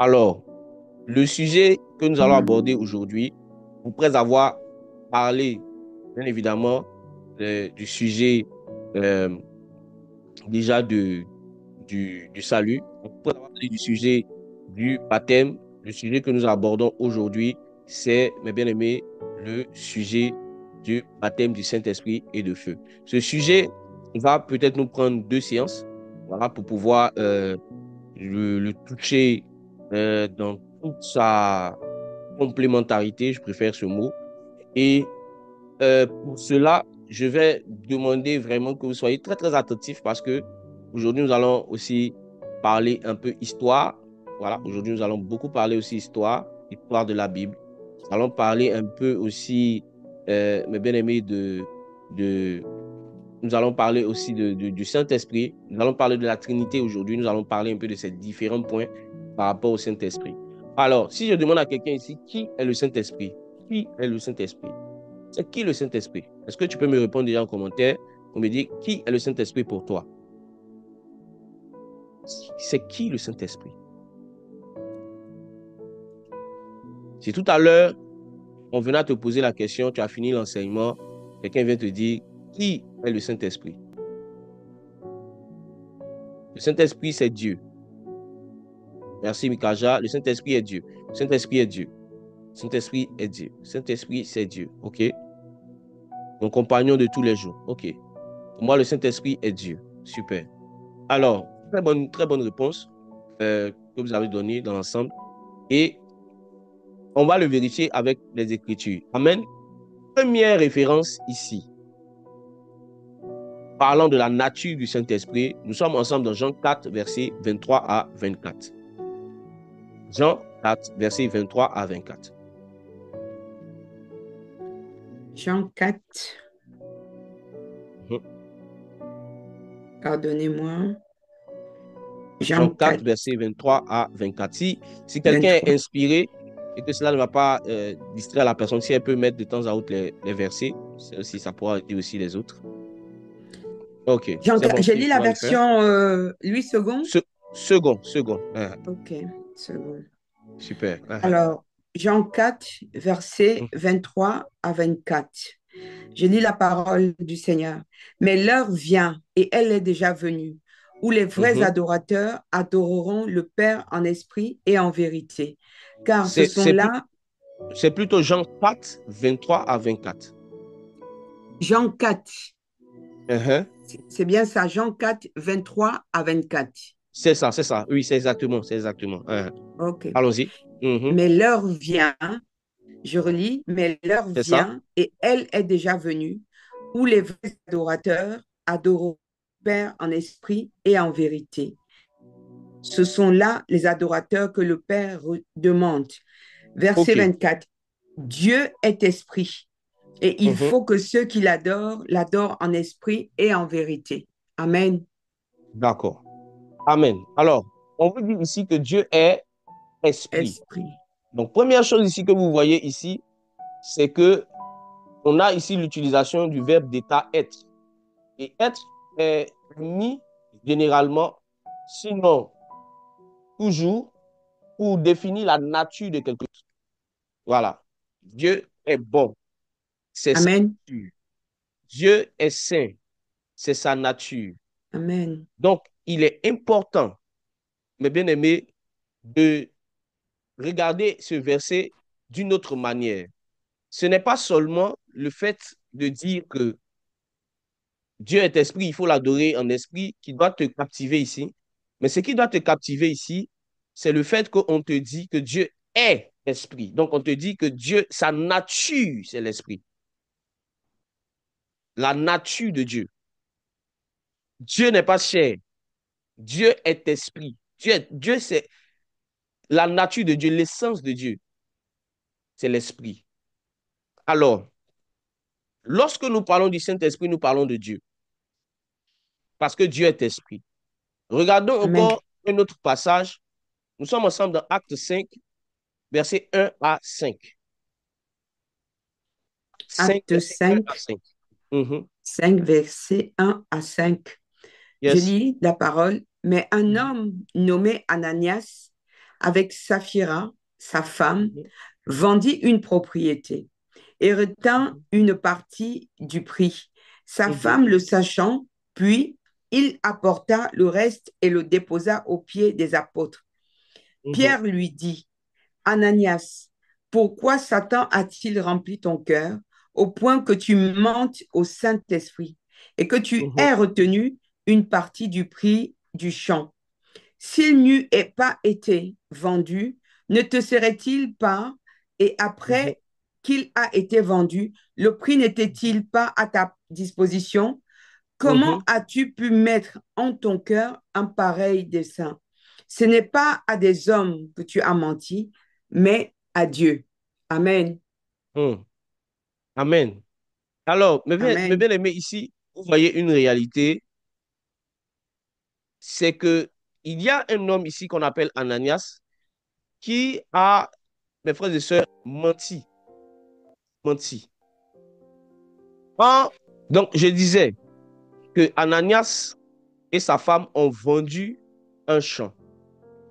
Alors, le sujet que nous allons aborder aujourd'hui, après avoir parlé, bien évidemment, du sujet euh, déjà du salut, après avoir parlé du sujet du baptême, le sujet que nous abordons aujourd'hui, c'est, mes bien-aimés, le sujet du baptême du Saint-Esprit et de feu. Ce sujet va peut-être nous prendre 2 séances, voilà, pour pouvoir le toucher dans toute sa complémentarité, je préfère ce mot. Et pour cela, je vais demander vraiment que vous soyez très, très attentifs parce que aujourd'hui, nous allons aussi parler un peu histoire. Voilà, aujourd'hui, nous allons beaucoup parler aussi histoire, histoire de la Bible. Nous allons parler un peu aussi, mes bien-aimés, de, nous allons parler aussi du Saint-Esprit. Nous allons parler de la Trinité aujourd'hui. Nous allons parler un peu de ces différents points par rapport au Saint-Esprit. Alors, si je demande à quelqu'un ici, qui est le Saint-Esprit? Qui est le Saint-Esprit? C'est qui le Saint-Esprit? Est-ce que tu peux me répondre déjà en commentaire pour me dire qui est le Saint-Esprit pour toi? C'est qui le Saint-Esprit? Si tout à l'heure, on venait à te poser la question, tu as fini l'enseignement, quelqu'un vient te dire qui est le Saint-Esprit? Le Saint-Esprit, c'est Dieu. Merci, Mikaja. Le Saint-Esprit est Dieu. Le Saint-Esprit est Dieu. Le Saint-Esprit est Dieu. Le Saint-Esprit, c'est Dieu. OK? Mon compagnon de tous les jours. OK. Pour moi, le Saint-Esprit est Dieu. Super. Alors, très bonne réponse que vous avez donnée dans l'ensemble. Et on va le vérifier avec les Écritures. Amen. Première référence ici. Parlant de la nature du Saint-Esprit, nous sommes ensemble dans Jean 4, versets 23 à 24. Jean 4, versets 23 à 24. Jean 4, Mhm. pardonnez-moi. Jean Jean 4, 4, versets 23 à 24. Si quelqu'un est 23. inspiré et que cela ne va pas distraire la personne, si elle peut mettre de temps à autre les versets, aussi, ça pourra aider aussi les autres. OK, Jean c'est 4, bon, j'ai tu lu la pourras le faire. version Louis II. Second. Ok, second. Super. Alors, Jean 4, versets 23 à 24. Je lis la parole du Seigneur. Mais l'heure vient, et elle est déjà venue, où les vrais Mhm. adorateurs adoreront le Père en esprit et en vérité. Car ce C'est sont c'est plus, là, c'est plutôt Jean 4, 23 à 24. Jean 4, Mhm. c'est bien ça, Jean 4, 23 à 24. C'est ça. Oui, c'est exactement, c'est exactement. Ok. Allons-y. Mhm. Mais l'heure vient, je relis, mais l'heure C'est ça. vient, et elle est déjà venue, où les vrais adorateurs adoreront le Père en esprit et en vérité. Ce sont là les adorateurs que le Père demande. Verset OK. 24. Dieu est esprit et il Mhm. faut que ceux qui l'adorent l'adorent en esprit et en vérité. Amen. D'accord. Amen. Alors, on vous dit ici que Dieu est esprit. Esprit. Donc, première chose ici que vous voyez ici, c'est que on a ici l'utilisation du verbe d'état être. Et être est mis généralement, sinon toujours, pour définir la nature de quelque chose. Voilà. Dieu est bon, c'est sa Amen. nature. Dieu est saint, c'est sa nature. Amen. Donc, il est important, mes bien-aimés, de regarder ce verset d'une autre manière. Ce n'est pas seulement le fait de dire que Dieu est esprit, il faut l'adorer en esprit, qui doit te captiver ici. Mais ce qui doit te captiver ici, c'est le fait qu'on te dit que Dieu est esprit. Donc, on te dit que Dieu, sa nature, c'est l'esprit. La nature de Dieu. Dieu n'est pas chair. Dieu est esprit. Dieu c'est la nature de Dieu, l'essence de Dieu, c'est l'esprit. Alors, lorsque nous parlons du Saint-Esprit, nous parlons de Dieu, parce que Dieu est esprit. Regardons Amen. encore un autre passage. Nous sommes ensemble dans Acte 5, versets 1 à 5. 5, Acte versets 1 à 5, 5. Mhm. 5, versets 1 à 5. Je Yes. lis la parole. Mais un homme nommé Ananias avec Saphira, sa femme, Mhm. vendit une propriété et retint Mhm. une partie du prix. Sa Mhm. femme le sachant, puis il apporta le reste et le déposa aux pieds des apôtres. Mhm. Pierre lui dit, Ananias, pourquoi Satan a-t-il rempli ton cœur au point que tu mentes au Saint-Esprit et que tu Mhm. aies retenu une partie du prix du champ? S'il n'eût pas été vendu, ne te serait-il pas, et Mhm. après qu'il a été vendu, le prix n'était-il pas à ta disposition? Comment Mhm. as-tu pu mettre en ton cœur un pareil dessein? Ce n'est pas à des hommes que tu as menti, mais à Dieu. Amen. Mhm. Amen. Alors, mes Amen. bien-aimés, ici, vous voyez une réalité, c'est que il y a un homme ici qu'on appelle Ananias qui a, mes frères et sœurs, menti. Menti. Donc, je disais que Ananias et sa femme ont vendu un champ.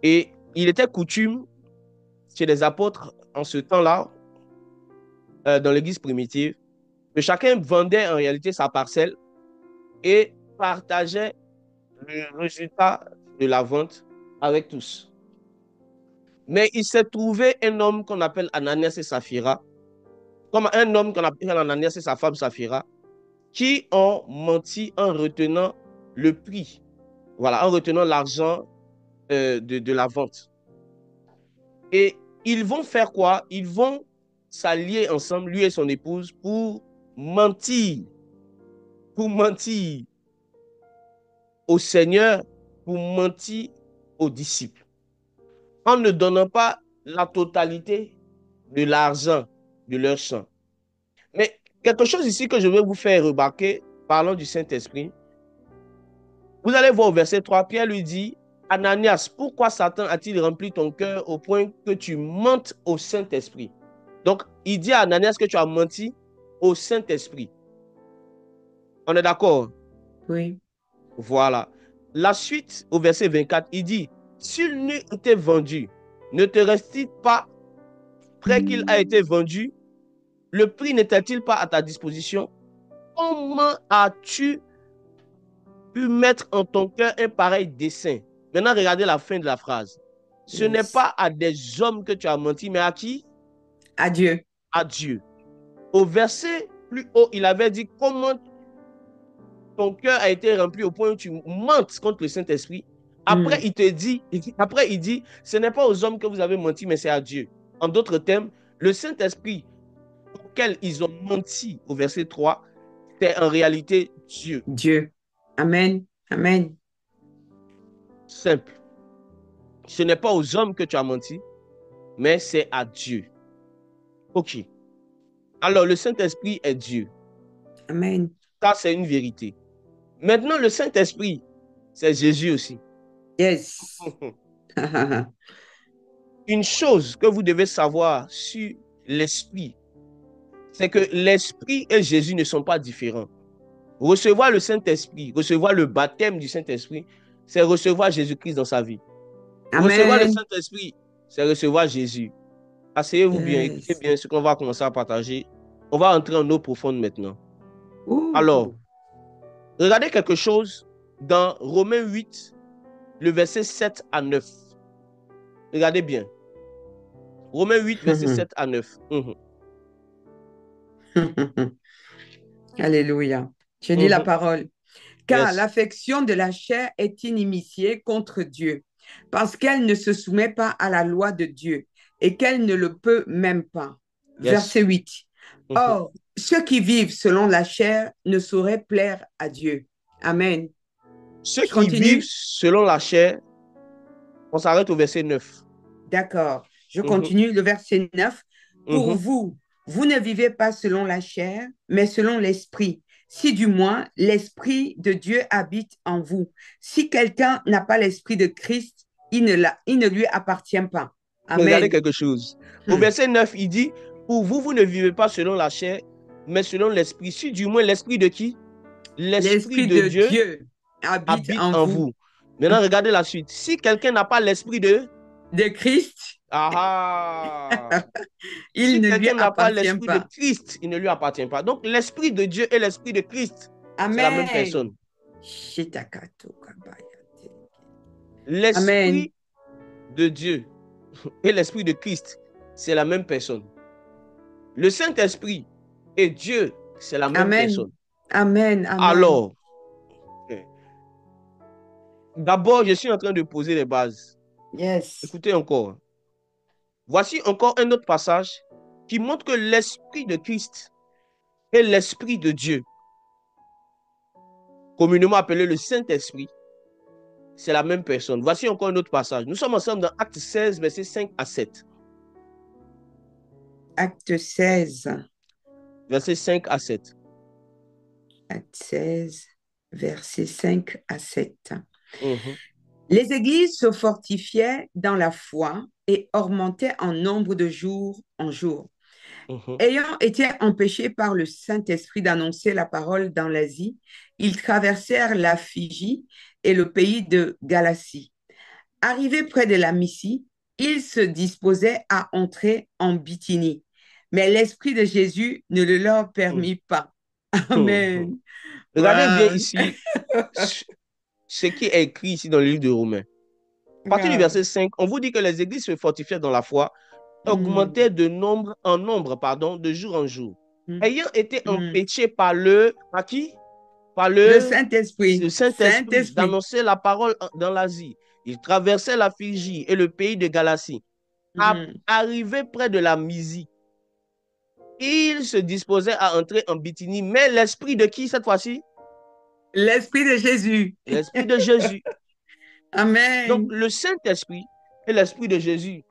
Et il était coutume chez les apôtres en ce temps-là, dans l'église primitive, que chacun vendait en réalité sa parcelle et partageait le résultat de la vente avec tous. Mais il s'est trouvé un homme qu'on appelle Ananias et Saphira, comme un homme qu'on appelle Ananias et sa femme Saphira, qui ont menti en retenant le prix, voilà, en retenant l'argent de la vente. Et ils vont faire quoi? Ils vont s'allier ensemble, lui et son épouse, pour mentir au Seigneur, pour mentir aux disciples, en ne donnant pas la totalité de l'argent de leur champ. Mais quelque chose ici que je vais vous faire remarquer, parlant du Saint-Esprit, vous allez voir au verset 3, Pierre lui dit, Ananias, pourquoi Satan a-t-il rempli ton cœur au point que tu mentes au Saint-Esprit? Donc, il dit à Ananias que tu as menti au Saint-Esprit. On est d'accord? Oui. Voilà. La suite, au verset 24, il dit, s'il n'eût été vendu, ne te reste-t-il pas, après qu'il a été vendu, le prix n'était-il pas à ta disposition? Comment as-tu pu mettre en ton cœur un pareil dessein? Maintenant, regardez la fin de la phrase. Ce n'est Yes. pas à des hommes que tu as menti, mais à qui? Adieu. À Dieu. Au verset plus haut, il avait dit comment ton cœur a été rempli au point où tu mentes contre le Saint-Esprit. Après, Mm. il dit, ce n'est pas aux hommes que vous avez menti, mais c'est à Dieu. En d'autres termes, le Saint-Esprit auquel ils ont menti au verset 3, c'est en réalité Dieu. Dieu. Amen. Amen. Simple. Ce n'est pas aux hommes que tu as menti, mais c'est à Dieu. OK. Alors, le Saint-Esprit est Dieu. Amen. Ça, c'est une vérité. Maintenant, le Saint-Esprit, c'est Jésus aussi. Yes. Une chose que vous devez savoir sur l'Esprit, c'est que l'Esprit et Jésus ne sont pas différents. Recevoir le Saint-Esprit, recevoir le baptême du Saint-Esprit, c'est recevoir Jésus-Christ dans sa vie. Recevoir le Amen. Saint-Esprit, c'est recevoir Jésus. Asseyez-vous bien, écoutez Yes. bien ce qu'on va commencer à partager. On va entrer en eau profonde maintenant. Alors, Ouh. regardez quelque chose dans Romains 8, le verset 7 à 9. Regardez bien. Romains 8, verset 7 à 9. Alléluia. Je lis la Mhm. parole. Car Yes. l'affection de la chair est inimitié contre Dieu, parce qu'elle ne se soumet pas à la loi de Dieu et qu'elle ne le peut même pas. Verset Yes. 8. Mhm. Or, ceux qui vivent selon la chair ne sauraient plaire à Dieu. Amen. Ceux Je qui vivent continue. selon la chair, on s'arrête au verset 9. D'accord. Je Mhm. continue le verset 9. Pour Mhm. vous, vous ne vivez pas selon la chair, mais selon l'esprit. Si du moins l'esprit de Dieu habite en vous. Si quelqu'un n'a pas l'esprit de Christ, il ne lui appartient pas. Regardez Amen. quelque chose. Au Hmm. verset 9, il dit, pour vous, vous ne vivez pas selon la chair, mais selon l'esprit. Si du moins l'esprit de qui? L'esprit L'esprit de de Dieu Dieu habite habite en en vous. vous. Maintenant, regardez la suite. Si quelqu'un n'a pas l'esprit de... de Christ, Ah, ah. il Si ne lui quelqu'un n'a pas appartient l'esprit de pas. Christ, il ne lui appartient pas. Donc, l'esprit de Dieu et l'esprit de Christ, c'est la même Amen. personne. Shitakato kabaya. Amen. L'esprit de Dieu et l'esprit de Christ, c'est la même personne. Le Saint-Esprit et Dieu, c'est la même Amen. personne. Amen. Amen. Alors, d'abord, je suis en train de poser les bases. Yes. Écoutez encore. Voici encore un autre passage qui montre que l'esprit de Christ et l'esprit de Dieu, communément appelé le Saint-Esprit, c'est la même personne. Voici encore un autre passage. Nous sommes ensemble dans Acte 16, versets 5 à 7. Acte 16. Versets 5 à 7. Acte 16, versets 5 à 7. Mhm, Les églises se fortifiaient dans la foi et augmentaient en nombre de jour en jour. mhm, Ayant été empêchés par le Saint-Esprit d'annoncer la parole dans l'Asie, ils traversèrent la Phrygie et le pays de Galatie. Arrivés près de la Mysie, ils se disposaient à entrer en Bithynie. Mais l'Esprit de Jésus ne le leur mhm, permit pas. mhm. Amen. Regardez bien Wow. ici ce qui est écrit ici dans le livre de Romains. À partir du Wow. verset 5, on vous dit que les églises se fortifiaient dans la foi, Mm, augmentaient en nombre, de jour en jour. mm, Ayant été mm. empêchés par qui? Par Le le Saint-Esprit. Saint-Esprit Saint-Esprit. d'annoncer la parole dans l'Asie. Ils traversaient la Phrygie et le pays de Galatie. Mm. Arrivés près de la Mysie, ils se disposaient à entrer en Bithynie. Mais l'esprit de qui cette fois-ci? L'Esprit de Jésus. L'esprit de Jésus. Donc, Amen. le Saint-Esprit et l'esprit de Jésus,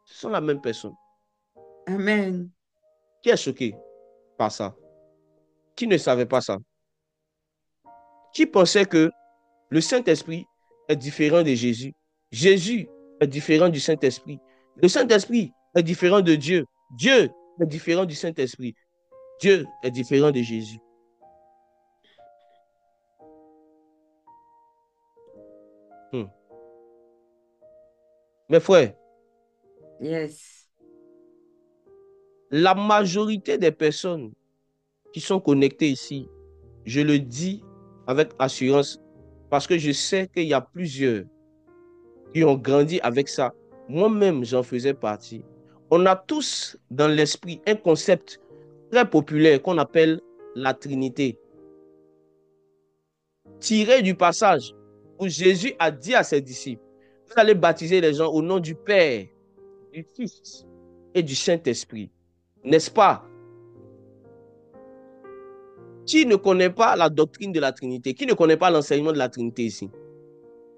ce sont la même personne. Amen. Qui est choqué par ça? Qui ne savait pas ça? Qui pensait que le Saint-Esprit est différent de Jésus? Jésus est différent du Saint-Esprit. Le Saint-Esprit est différent de Dieu. Dieu est différent du Saint-Esprit. Dieu est différent de Jésus. Hmm. Mes frères, Yes. la majorité des personnes qui sont connectées ici, je le dis avec assurance parce que je sais qu'il y a plusieurs qui ont grandi avec ça. Moi-même, j'en faisais partie. On a tous dans l'esprit un concept très populaire qu'on appelle la Trinité, tiré du passage où Jésus a dit à ses disciples, vous allez baptiser les gens au nom du Père, du Fils et du Saint-Esprit. N'est-ce pas? Qui ne connaît pas la doctrine de la Trinité? Qui ne connaît pas l'enseignement de la Trinité ici?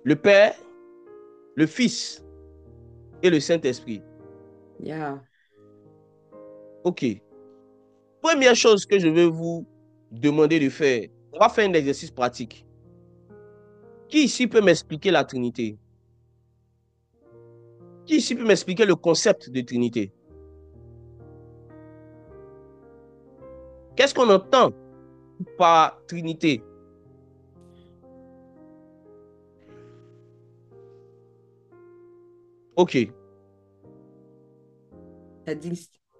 Le Père, le Fils et le Saint-Esprit. Yeah. OK. Première chose que je vais vous demander de faire, on va faire un exercice pratique. Qui ici peut m'expliquer la Trinité? Qui ici peut m'expliquer le concept de Trinité? Qu'est-ce qu'on entend par Trinité? OK. La,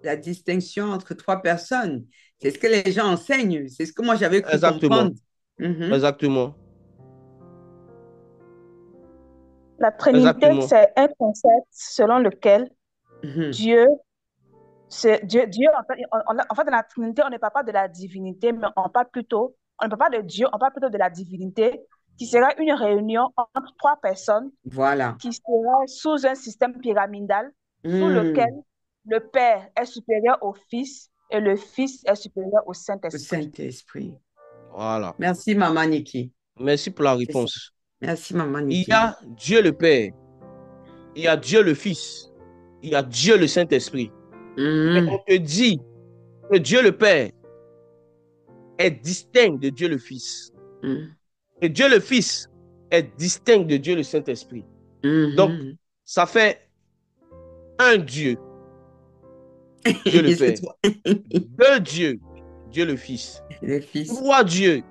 la distinction entre trois personnes. C'est ce que les gens enseignent. C'est ce que moi j'avais cru Exactement. comprendre. Mhm. Exactement. La Trinité, Exactement. c'est un concept selon lequel Mhm. Dieu, Dieu en fait, dans la Trinité, on ne parle pas de la divinité, mais on parle plutôt, on ne parle pas de Dieu, on parle plutôt de la divinité, qui sera une réunion entre trois personnes Voilà. qui sera sous un système pyramidal, sous lequel Mm. le Père est supérieur au Fils et le Fils est supérieur au Le Saint-Esprit. Saint-Esprit. Voilà. Merci, Maman Niki. Merci pour la C'est ça. réponse. Merci, Maman Il y Niki. a Dieu le Père, il y a Dieu le Fils, il y a Dieu le Saint-Esprit. Mais on Mhm. te dit que Dieu le Père est distinct de Dieu le Fils. Mhm. Et Dieu le Fils est distinct de Dieu le Saint-Esprit. Donc, Mhm. ça fait un Dieu, Dieu le C'est Père. toi. Deux dieux, Dieu le Fils. Le Fils. Trois dieux,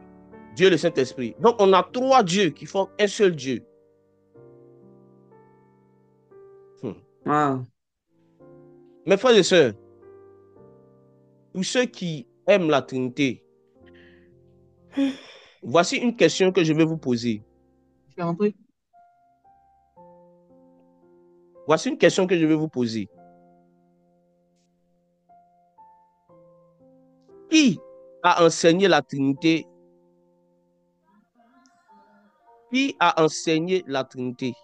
Dieu le Saint-Esprit. Donc, on a trois dieux qui forment un seul Dieu. Wow. Mes frères et sœurs, pour ceux qui aiment la Trinité, voici une question que je vais vous poser. Voici une question que je vais vous poser. Qui a enseigné la Trinité? Qui a enseigné la Trinité?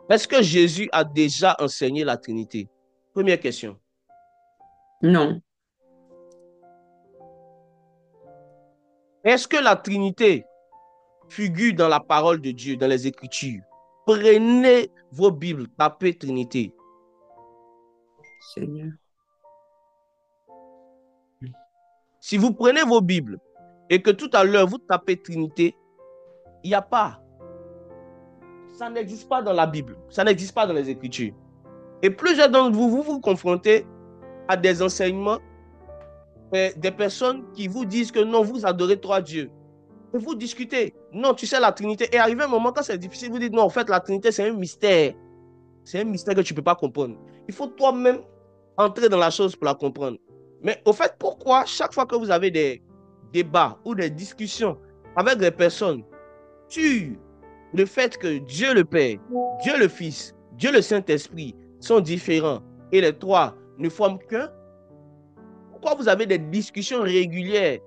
Est-ce que Jésus a déjà enseigné la Trinité? Première question. Non. Est-ce que la Trinité figure dans la parole de Dieu, dans les Écritures? Prenez vos Bibles, tapez Trinité. Seigneur. Si vous prenez vos Bibles et que tout à l'heure vous tapez Trinité, il n'y a pas. Ça n'existe pas dans la Bible. Ça n'existe pas dans les Écritures. Et plusieurs d'entre vous, vous vous confrontez à des enseignements, des personnes qui vous disent que non, vous adorez trois dieux. Et vous discutez. Non, tu sais la Trinité. Et arrivé un moment quand c'est difficile, vous dites non, en fait, la Trinité, c'est un mystère. C'est un mystère que tu ne peux pas comprendre. Il faut toi-même entrer dans la chose pour la comprendre. Mais au fait, pourquoi chaque fois que vous avez des débats ou des discussions avec des personnes sur le fait que Dieu le Père, Dieu le Fils, Dieu le Saint-Esprit sont différents et les trois ne forment qu'un, pourquoi vous avez des discussions régulières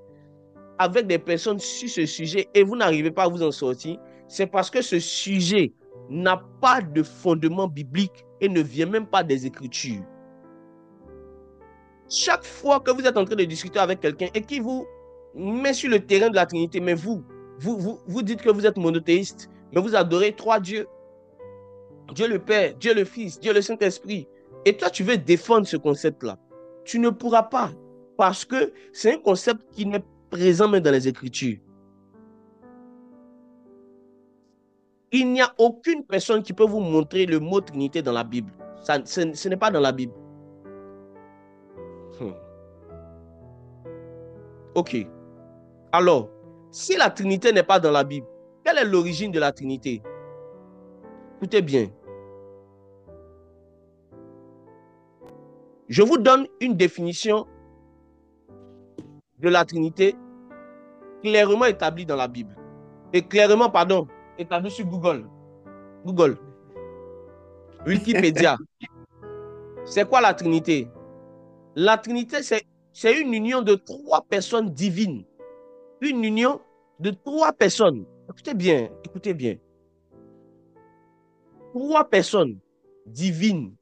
avec des personnes sur ce sujet et vous n'arrivez pas à vous en sortir? C'est parce que ce sujet n'a pas de fondement biblique et ne vient même pas des Écritures. Chaque fois que vous êtes en train de discuter avec quelqu'un et qui vous met sur le terrain de la Trinité, mais vous dites que vous êtes monothéiste, mais vous adorez trois dieux. Dieu le Père, Dieu le Fils, Dieu le Saint-Esprit. Et toi, tu veux défendre ce concept-là. Tu ne pourras pas, parce que c'est un concept qui n'est présent même dans les Écritures. Il n'y a aucune personne qui peut vous montrer le mot Trinité dans la Bible. Ce n'est pas dans la Bible. Ok. Alors, si la Trinité n'est pas dans la Bible, quelle est l'origine de la Trinité? Écoutez bien. Je vous donne une définition de la Trinité clairement établie dans la Bible. Et clairement, pardon, établie sur Google. Google. Wikipédia. C'est quoi la Trinité? La Trinité, c'est une union de trois personnes divines. Une union de trois personnes. Écoutez bien, écoutez bien. Trois personnes divines.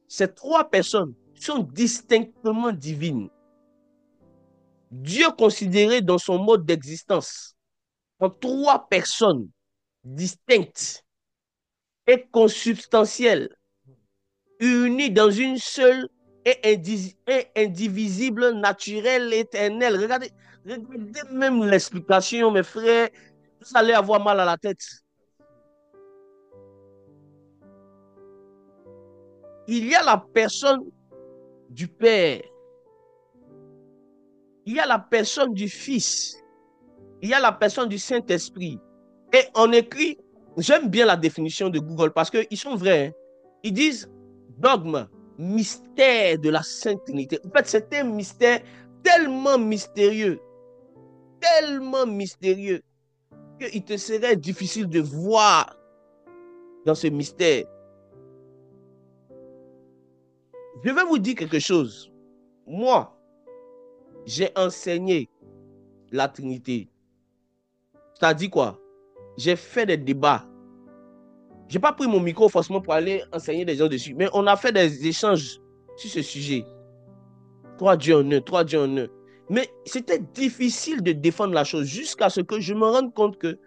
Ces trois personnes sont distinctement divines. Dieu considéré dans son mode d'existence en trois personnes distinctes et consubstantielles, unies dans une seule et indivisible, naturelle, éternelle. Regardez même l'explication, mes frères, vous allez avoir mal à la tête. Il y a la personne du Père, il y a la personne du Fils, il y a la personne du Saint-Esprit. Et on écrit, j'aime bien la définition de Google parce qu'ils sont vrais. Hein. Ils disent dogme, mystère de la Sainte Trinité. En fait, c'est un mystère tellement mystérieux qu'il te serait difficile de voir dans ce mystère. Je vais vous dire quelque chose. Moi, j'ai enseigné la Trinité. C'est-à-dire quoi? J'ai fait des débats. Je n'ai pas pris mon micro forcément pour aller enseigner des gens dessus, mais on a fait des échanges sur ce sujet. Trois dieux en un, trois dieux en un. Mais c'était difficile de défendre la chose jusqu'à ce que je me rende compte que,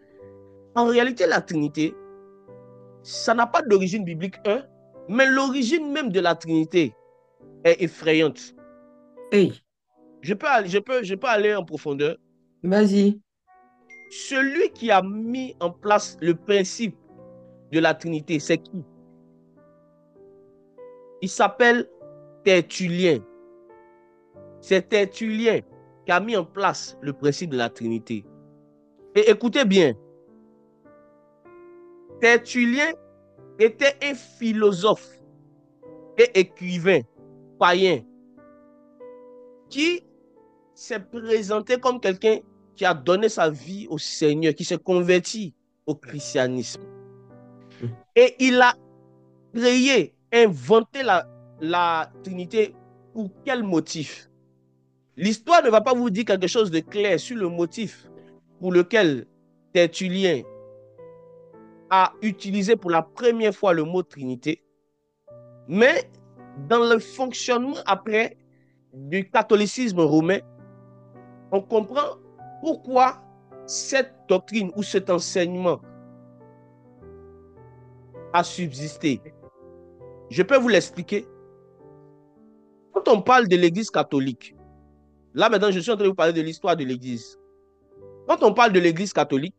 en réalité, la Trinité, ça n'a pas d'origine biblique, mais l'origine même de la Trinité est effrayante. Hey. Je peux aller en profondeur. Vas-y. Celui qui a mis en place le principe de la Trinité, c'est qui? Il s'appelle Tertullien. C'est Tertullien qui a mis en place le principe de la Trinité. Et écoutez bien, Tertullien était un philosophe et écrivain païen qui s'est présenté comme quelqu'un qui a donné sa vie au Seigneur, qui s'est converti au christianisme. Et il a créé, inventé la Trinité. Pour quel motif? L'histoire ne va pas vous dire quelque chose de clair sur le motif pour lequel Tertullien a utilisé pour la première fois le mot Trinité, mais dans le fonctionnement après du catholicisme romain, on comprend pourquoi cette doctrine ou cet enseignement a subsisté. Je peux vous l'expliquer. Quand on parle de l'Église catholique, là maintenant je suis en train de vous parler de l'histoire de l'Église. Quand on parle de l'Église catholique,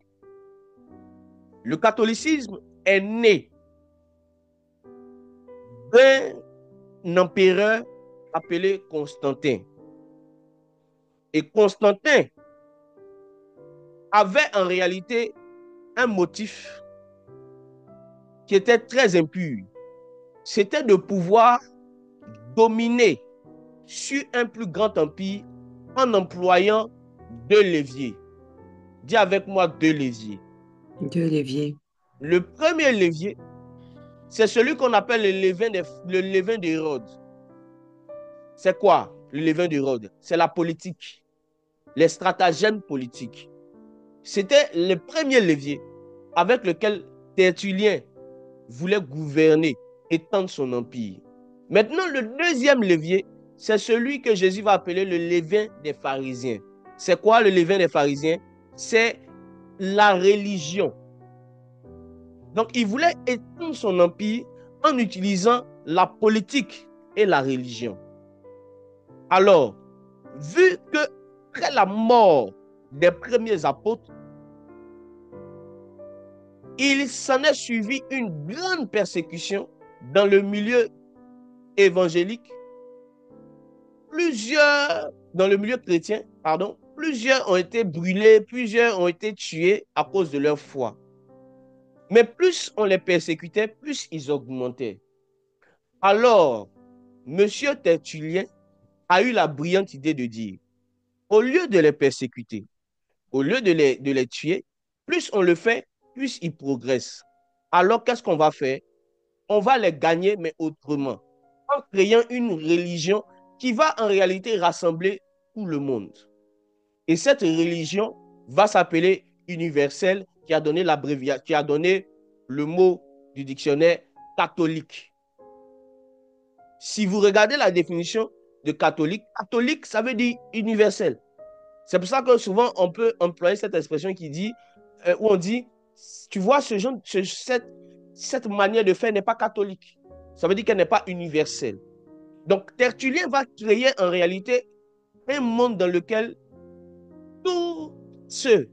le catholicisme est né d'un empereur appelé Constantin. Et Constantin avait en réalité un motif qui était très impur. C'était de pouvoir dominer sur un plus grand empire en employant 2 leviers. Dis avec moi 2 leviers. 2 leviers. Le premier levier, c'est celui qu'on appelle le levain d'Hérode. C'est quoi le levain d'Hérode? C'est la politique, les stratagèmes politiques. C'était le premier levier avec lequel Tertullien voulait gouverner, étendre son empire. Maintenant, le deuxième levier, c'est celui que Jésus va appeler le levain des pharisiens. C'est quoi le levain des pharisiens? C'est la religion. Donc, il voulait étendre son empire en utilisant la politique et la religion. Alors, vu que après la mort des premiers apôtres, il s'en est suivi une grande persécution dans le milieu évangélique. Dans le milieu chrétien, plusieurs ont été brûlés, plusieurs ont été tués à cause de leur foi. Mais plus on les persécutait, plus ils augmentaient. Alors, M. Tertullien a eu la brillante idée de dire, au lieu de les persécuter, au lieu de les tuer, plus on le fait, plus ils progressent. Alors, qu'est-ce qu'on va faire? On va les gagner, mais autrement, en créant une religion qui va en réalité rassembler tout le monde. Et cette religion va s'appeler universelle, qui a donné le mot du dictionnaire catholique. Si vous regardez la définition de catholique, catholique, ça veut dire universel. C'est pour ça que souvent, on peut employer cette expression qui dit, où on dit, tu vois, cette manière de faire n'est pas catholique. Ça veut dire qu'elle n'est pas universelle. Donc, Tertullien va créer en réalité un monde dans lequel tous ceux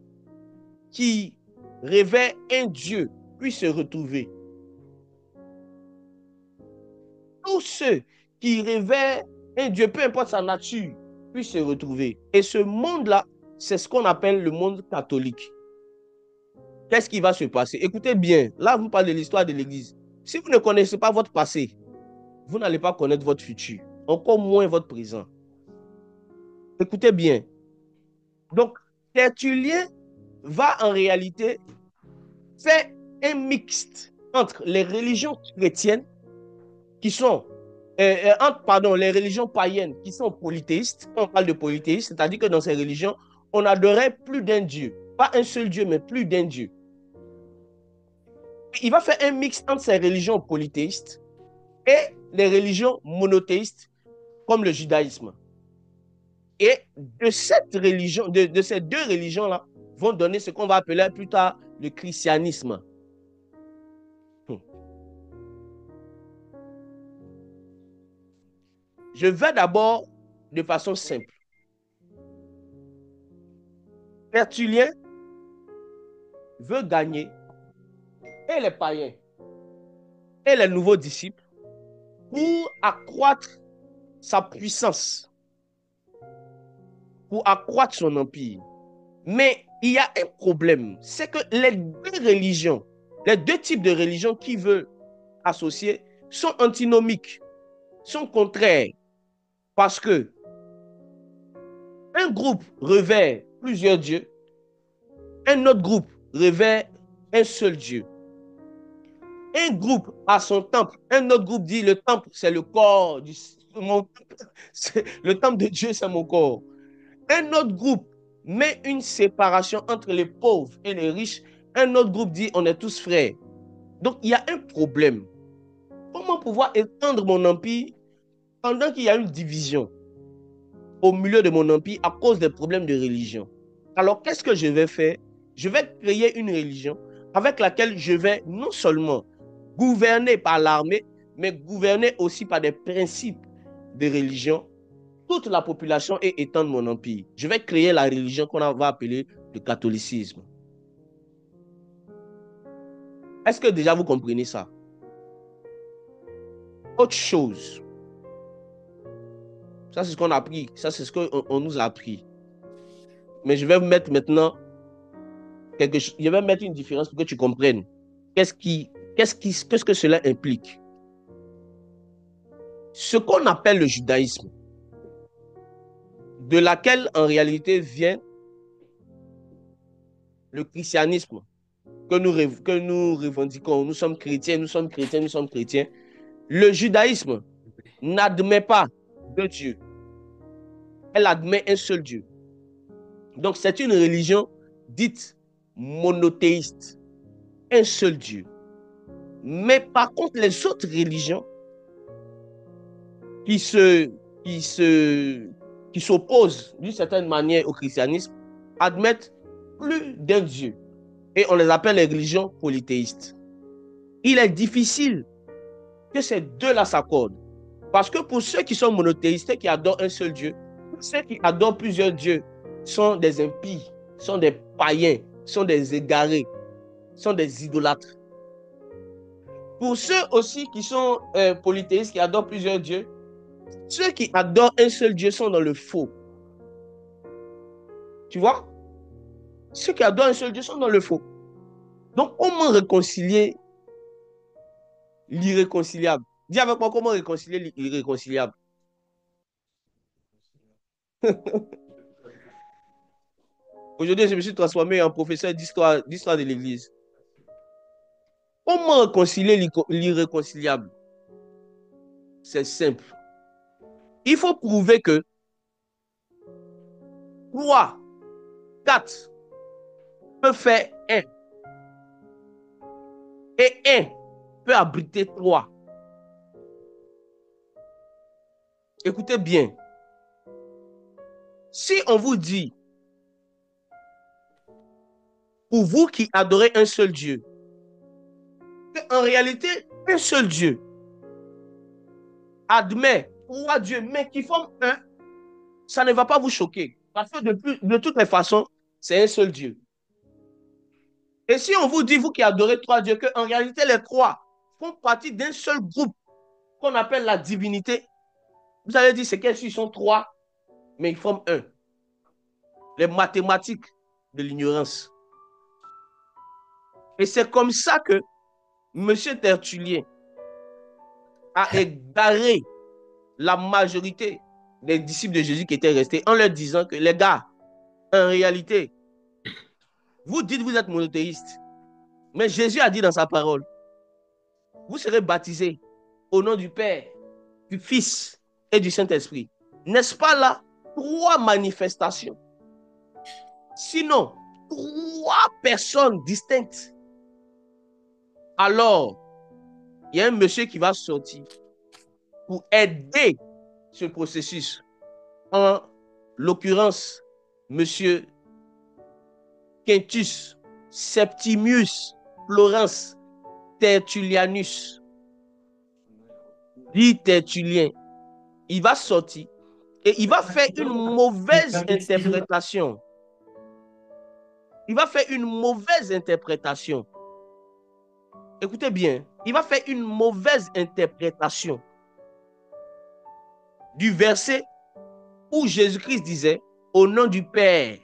qui rêvaient un Dieu puissent se retrouver. Tous ceux qui rêvaient un Dieu, peu importe sa nature, puissent se retrouver. Et ce monde-là, c'est ce qu'on appelle le monde catholique. Qu'est-ce qui va se passer? Écoutez bien, là, vous parlez de l'histoire de l'Église. Si vous ne connaissez pas votre passé, vous n'allez pas connaître votre futur, encore moins votre présent. Écoutez bien. Donc, Tertullien va en réalité faire un mixte entre les religions chrétiennes qui sont, les religions païennes qui sont polythéistes. On parle de polythéistes, c'est-à-dire que dans ces religions, on adorait plus d'un Dieu. Pas un seul Dieu, mais plus d'un Dieu. Il va faire un mix entre ces religions polythéistes et les religions monothéistes, comme le judaïsme. Et de cette religion, de ces 2 religions-là, vont donner ce qu'on va appeler plus tard le christianisme. Je vais d'abord de façon simple. Tertullien veut gagner et les païens et les nouveaux disciples pour accroître sa puissance, pour accroître son empire. Mais il y a un problème, c'est que les 2 religions, les 2 types de religions qu'il veut associés sont antinomiques, sont contraires. Parce que un groupe révère plusieurs dieux, un autre groupe révère un seul Dieu. Un groupe a son temple, un autre groupe dit le temple, c'est le corps, le temple de Dieu, c'est mon corps. Un autre groupe met une séparation entre les pauvres et les riches. Un autre groupe dit on est tous frères. Donc il y a un problème. Comment pouvoir étendre mon empire pendant qu'il y a une division au milieu de mon empire à cause des problèmes de religion? Alors qu'est-ce que je vais faire? Je vais créer une religion avec laquelle je vais non seulement gouverner par l'armée, mais gouverner aussi par des principes de religion toute la population et étendre mon empire. Je vais créer la religion qu'on va appeler le catholicisme. Est-ce que déjà vous comprenez ça? Autre chose. Ça, c'est ce qu'on a appris. Ça, c'est ce qu'on nous a appris. Mais je vais mettre maintenant quelque chose. Je vais mettre une différence pour que tu comprennes. Qu'est-ce que cela implique? Ce qu'on appelle le judaïsme, de laquelle en réalité vient le christianisme que nous revendiquons. Nous sommes chrétiens, nous sommes chrétiens, nous sommes chrétiens. Le judaïsme n'admet pas deux dieux. Elle admet un seul Dieu. Donc c'est une religion dite monothéiste. Un seul Dieu. Mais par contre, les autres religions qui s'opposent d'une certaine manière au christianisme admettent plus d'un Dieu. Et on les appelle les religions polythéistes. Il est difficile que ces deux-là s'accordent. Parce que pour ceux qui sont monothéistes, qui adorent un seul Dieu, ceux qui adorent plusieurs dieux sont des impies, sont des païens, sont des égarés, sont des idolâtres. Pour ceux aussi qui sont polythéistes, qui adorent plusieurs dieux, ceux qui adorent un seul Dieu sont dans le faux. Tu vois? Ceux qui adorent un seul Dieu sont dans le faux. Donc, comment réconcilier l'irréconciliable? Dis avec moi, comment réconcilier l'irréconciliable? Aujourd'hui, je me suis transformé en professeur d'histoire de l'Église. Comment réconcilier l'irréconciliable? C'est simple. Il faut prouver que 3, 4 peut faire 1. Et 1 peut abriter 3. Écoutez bien. Si on vous dit, pour vous qui adorez un seul Dieu, qu'en réalité, un seul Dieu admet 3 dieux, mais qui forment 1, ça ne va pas vous choquer. Parce que de toutes les façons, c'est un seul Dieu. Et si on vous dit, vous qui adorez 3 dieux, qu'en réalité, les 3 font partie d'un seul groupe qu'on appelle la divinité, vous allez dire, c'est qu'ils sont 3, mais ils forment 1. Les mathématiques de l'ignorance. Et c'est comme ça que M. Tertullien a égaré la majorité des disciples de Jésus qui étaient restés en leur disant que les gars, en réalité, vous dites que vous êtes monothéistes, mais Jésus a dit dans sa parole, vous serez baptisés au nom du Père, du Fils et du Saint-Esprit. N'est-ce pas là 3 manifestations? Sinon, 3 personnes distinctes. Alors, il y a un monsieur qui va sortir pour aider ce processus. En l'occurrence, monsieur Quintus Septimius Florence Tertullianus, dit Tertullien. Il va sortir et il va faire une mauvaise interprétation. Il va faire une mauvaise interprétation. Écoutez bien, il va faire une mauvaise interprétation du verset où Jésus-Christ disait au nom du Père,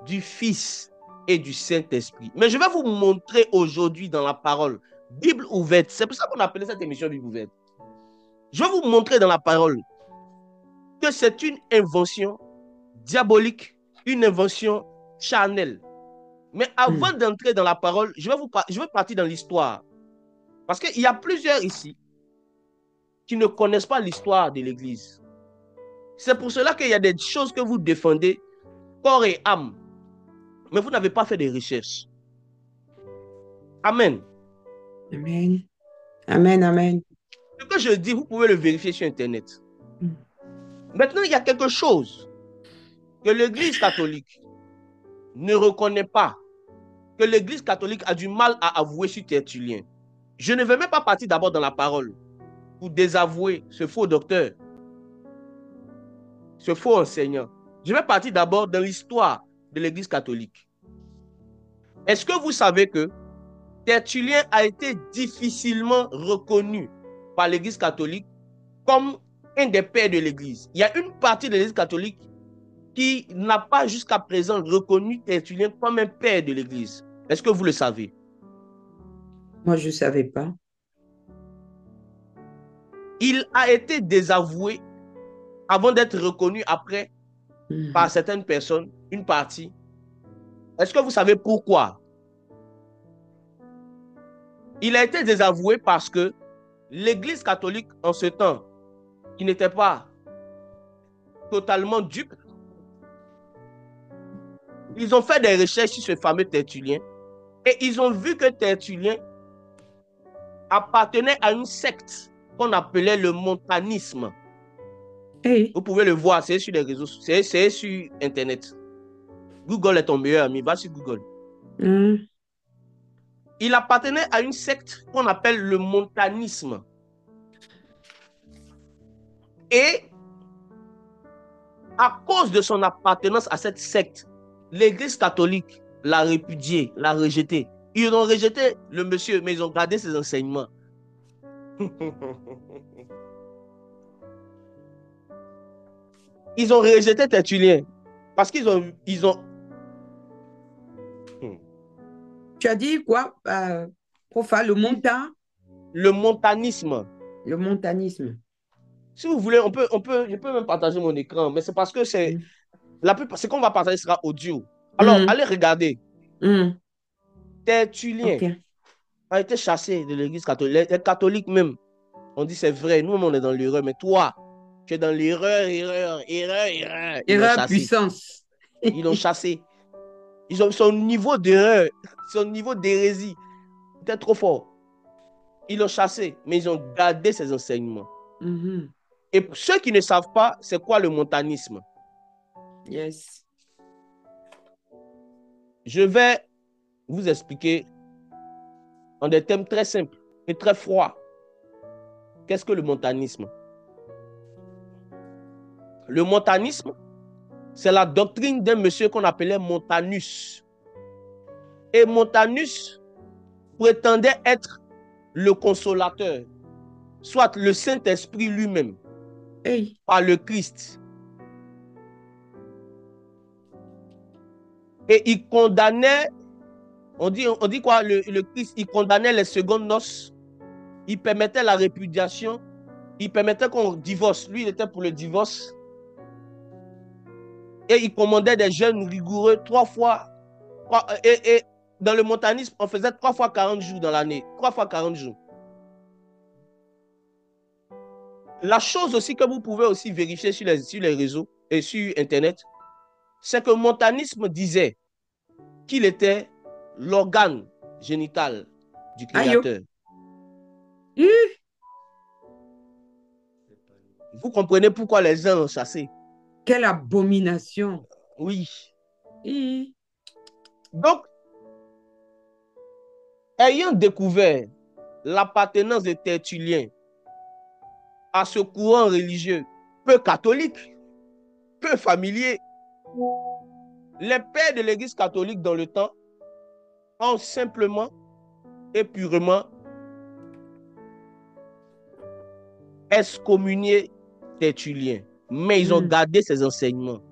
du Fils et du Saint-Esprit. Mais je vais vous montrer aujourd'hui dans la parole Bible ouverte. C'est pour ça qu'on appelait cette émission Bible ouverte. Je vais vous montrer dans la parole que c'est une invention diabolique, une invention charnelle. Mais avant d'entrer dans la parole, je vais partir dans l'histoire. Parce qu'il y a plusieurs ici qui ne connaissent pas l'histoire de l'Église. C'est pour cela qu'il y a des choses que vous défendez, corps et âme. Mais vous n'avez pas fait de recherches. Amen. Amen. Amen, amen. Ce que je dis, vous pouvez le vérifier sur Internet. Maintenant, il y a quelque chose que l'Église catholique ne reconnaît pas, que l'Église catholique a du mal à avouer sur Tertullien. Je ne vais même pas partir d'abord dans la parole pour désavouer ce faux docteur, ce faux enseignant. Je vais partir d'abord dans l'histoire de l'Église catholique. Est-ce que vous savez que Tertullien a été difficilement reconnu par l'Église catholique comme un des pères de l'Église? Il y a une partie de l'Église catholique qui n'a pas jusqu'à présent reconnu Tertullien comme un père de l'Église. Est-ce que vous le savez? Moi, je ne savais pas. Il a été désavoué avant d'être reconnu après par certaines personnes, une partie. Est-ce que vous savez pourquoi? Il a été désavoué parce que l'Église catholique en ce temps, qui n'était pas totalement dupe, ils ont fait des recherches sur ce fameux Tertullien et ils ont vu que Tertullien appartenait à une secte qu'on appelait le montanisme. Hey. Vous pouvez le voir, c'est sur les réseaux, c'est sur Internet. Google est ton meilleur ami, va sur Google. Il appartenait à une secte qu'on appelle le montanisme. Et à cause de son appartenance à cette secte, l'Église catholique l'a répudié, l'a rejeté. Ils ont rejeté le monsieur, mais ils ont gardé ses enseignements. Ils ont rejeté Tertullien parce qu'ils ont... Tu as dit quoi, Profa, le monta? Le montanisme. Le montanisme. Si vous voulez, je peux même partager mon écran, mais c'est parce que c'est... Ce qu'on va partager sera audio. Alors, allez regarder. Tertullien a été chassé de l'Église catholique. Les catholiques même, on dit c'est vrai, nous on est dans l'erreur, mais toi, tu es dans l'erreur. Erreur puissance. Ils l'ont chassé. Ils ont son niveau d'erreur, son niveau d'hérésie était trop fort. Ils l'ont chassé, mais ils ont gardé ses enseignements. Et pour ceux qui ne savent pas, c'est quoi le montanisme? Yes. Je vais vous expliquer en des termes très simples et très froids. Qu'est-ce que le montanisme? Le montanisme, c'est la doctrine d'un monsieur qu'on appelait Montanus. Et Montanus prétendait être le consolateur, soit le Saint-Esprit lui-même, par le Christ. Et il condamnait, on dit quoi, le Christ, il condamnait les secondes noces, il permettait la répudiation, il permettait qu'on divorce. Lui, il était pour le divorce. Et il commandait des jeûnes rigoureux 3 fois. Et dans le montanisme, on faisait 3 fois 40 jours dans l'année. 3 fois 40 jours. La chose aussi que vous pouvez aussi vérifier sur les réseaux et sur Internet, c'est que le montanisme disait qu'il était l'organe génital du Créateur. Vous comprenez pourquoi les gens l'ont chassé? Quelle abomination! Oui. Donc, ayant découvert l'appartenance de Tertullien à ce courant religieux peu catholique, peu familier, les pères de l'Église catholique dans le temps ont simplement et purement excommunié Tertullien, mais ils ont gardé ses enseignements.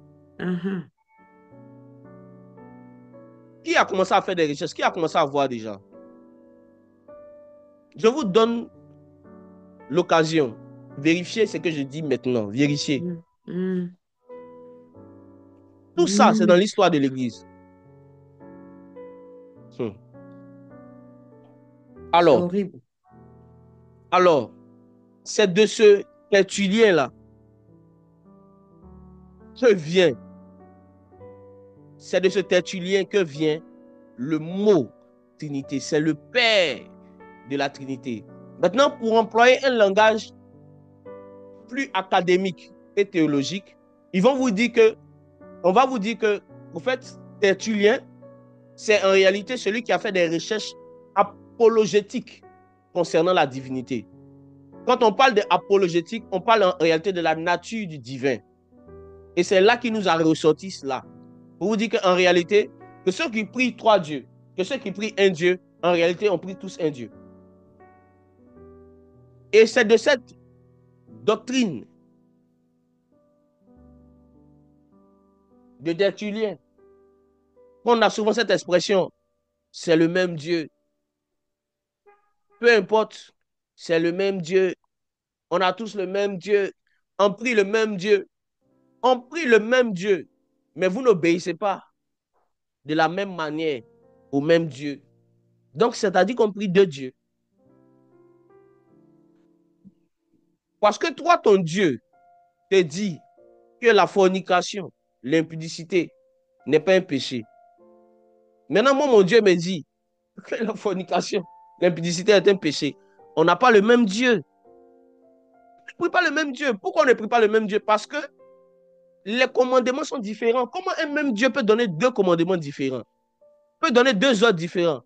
Qui a commencé à faire des recherches? Qui a commencé à voir déjà? Je vous donne l'occasion. Vérifiez ce que je dis maintenant. Vérifiez. Tout ça, c'est dans l'histoire de l'Église. Alors, c'est de ce Tertullien-là que vient, c'est de ce Tertullien que vient le mot Trinité. C'est le Père de la Trinité. Maintenant, pour employer un langage plus académique et théologique, on va vous dire que, en fait, Tertullien, c'est en réalité celui qui a fait des recherches apologétiques concernant la divinité. Quand on parle d'apologétique, on parle en réalité de la nature du divin. Et c'est là qu'il nous a ressorti cela. Pour vous dire qu'en réalité, que ceux qui prient trois dieux, que ceux qui prient un Dieu, en réalité, on prie tous un Dieu. Et c'est de cette doctrine de Tertullien qu'on a souvent cette expression, c'est le même Dieu. Peu importe, c'est le même Dieu. On a tous le même Dieu. On prie le même Dieu. On prie le même Dieu. Mais vous n'obéissez pas de la même manière au même Dieu. Donc, c'est-à-dire qu'on prie deux dieux. Parce que toi, ton Dieu te dit que la fornication, l'impudicité n'est pas un péché. Maintenant, moi, mon Dieu me dit que la fornication, l'impudicité est un péché. On n'a pas le même Dieu. On ne prie pas le même Dieu. Pourquoi on ne prie pas le même Dieu? Parce que les commandements sont différents. Comment un même Dieu peut donner deux commandements différents? Peut donner deux ordres différents?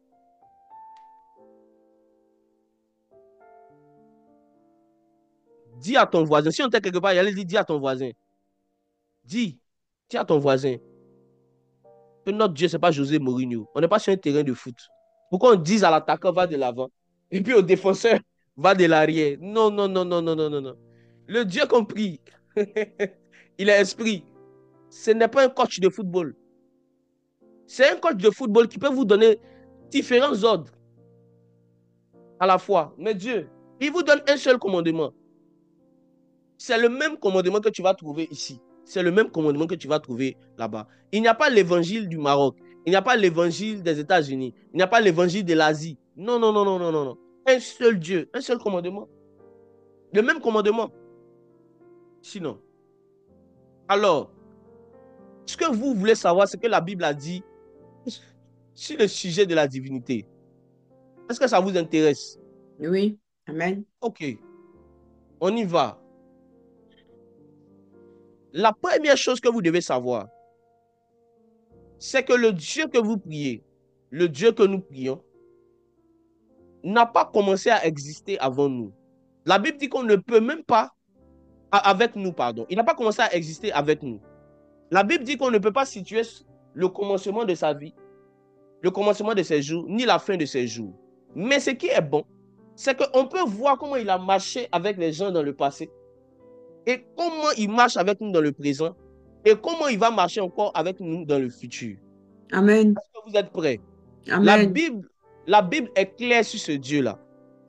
Dis à ton voisin. Si on était quelque part, il allait dire, dis à ton voisin. Dis à ton voisin que notre Dieu, ce n'est pas José Mourinho. On n'est pas sur un terrain de foot. Pourquoi on dise à l'attaquant, va de l'avant, et puis au défenseur, va de l'arrière? Non, non, non, non, non, non, non, non. Le Dieu qu'on prie, il est esprit. Ce n'est pas un coach de football. C'est un coach de football qui peut vous donner différents ordres à la fois. Mais Dieu, il vous donne un seul commandement. C'est le même commandement que tu vas trouver ici. C'est le même commandement que tu vas trouver là-bas. Il n'y a pas l'évangile du Maroc. Il n'y a pas l'évangile des États-Unis. Il n'y a pas l'évangile de l'Asie. Non, non, non, non, non, non, non. Un seul Dieu, un seul commandement. Le même commandement. Sinon. Alors, ce que vous voulez savoir, c'est que la Bible a dit sur le sujet de la divinité. Est-ce que ça vous intéresse? Oui. Amen. Ok. On y va. La première chose que vous devez savoir, c'est que le Dieu que vous priez, le Dieu que nous prions, n'a pas commencé à exister avant nous. La Bible dit qu'on ne peut même pas, avec nous, pardon. Il n'a pas commencé à exister avec nous. La Bible dit qu'on ne peut pas situer le commencement de sa vie, le commencement de ses jours, ni la fin de ses jours. Mais ce qui est bon, c'est qu'on peut voir comment il a marché avec les gens dans le passé, et comment il marche avec nous dans le présent, et comment il va marcher encore avec nous dans le futur. Amen. Est-ce que vous êtes prêts? Amen. La Bible est claire sur ce Dieu-là.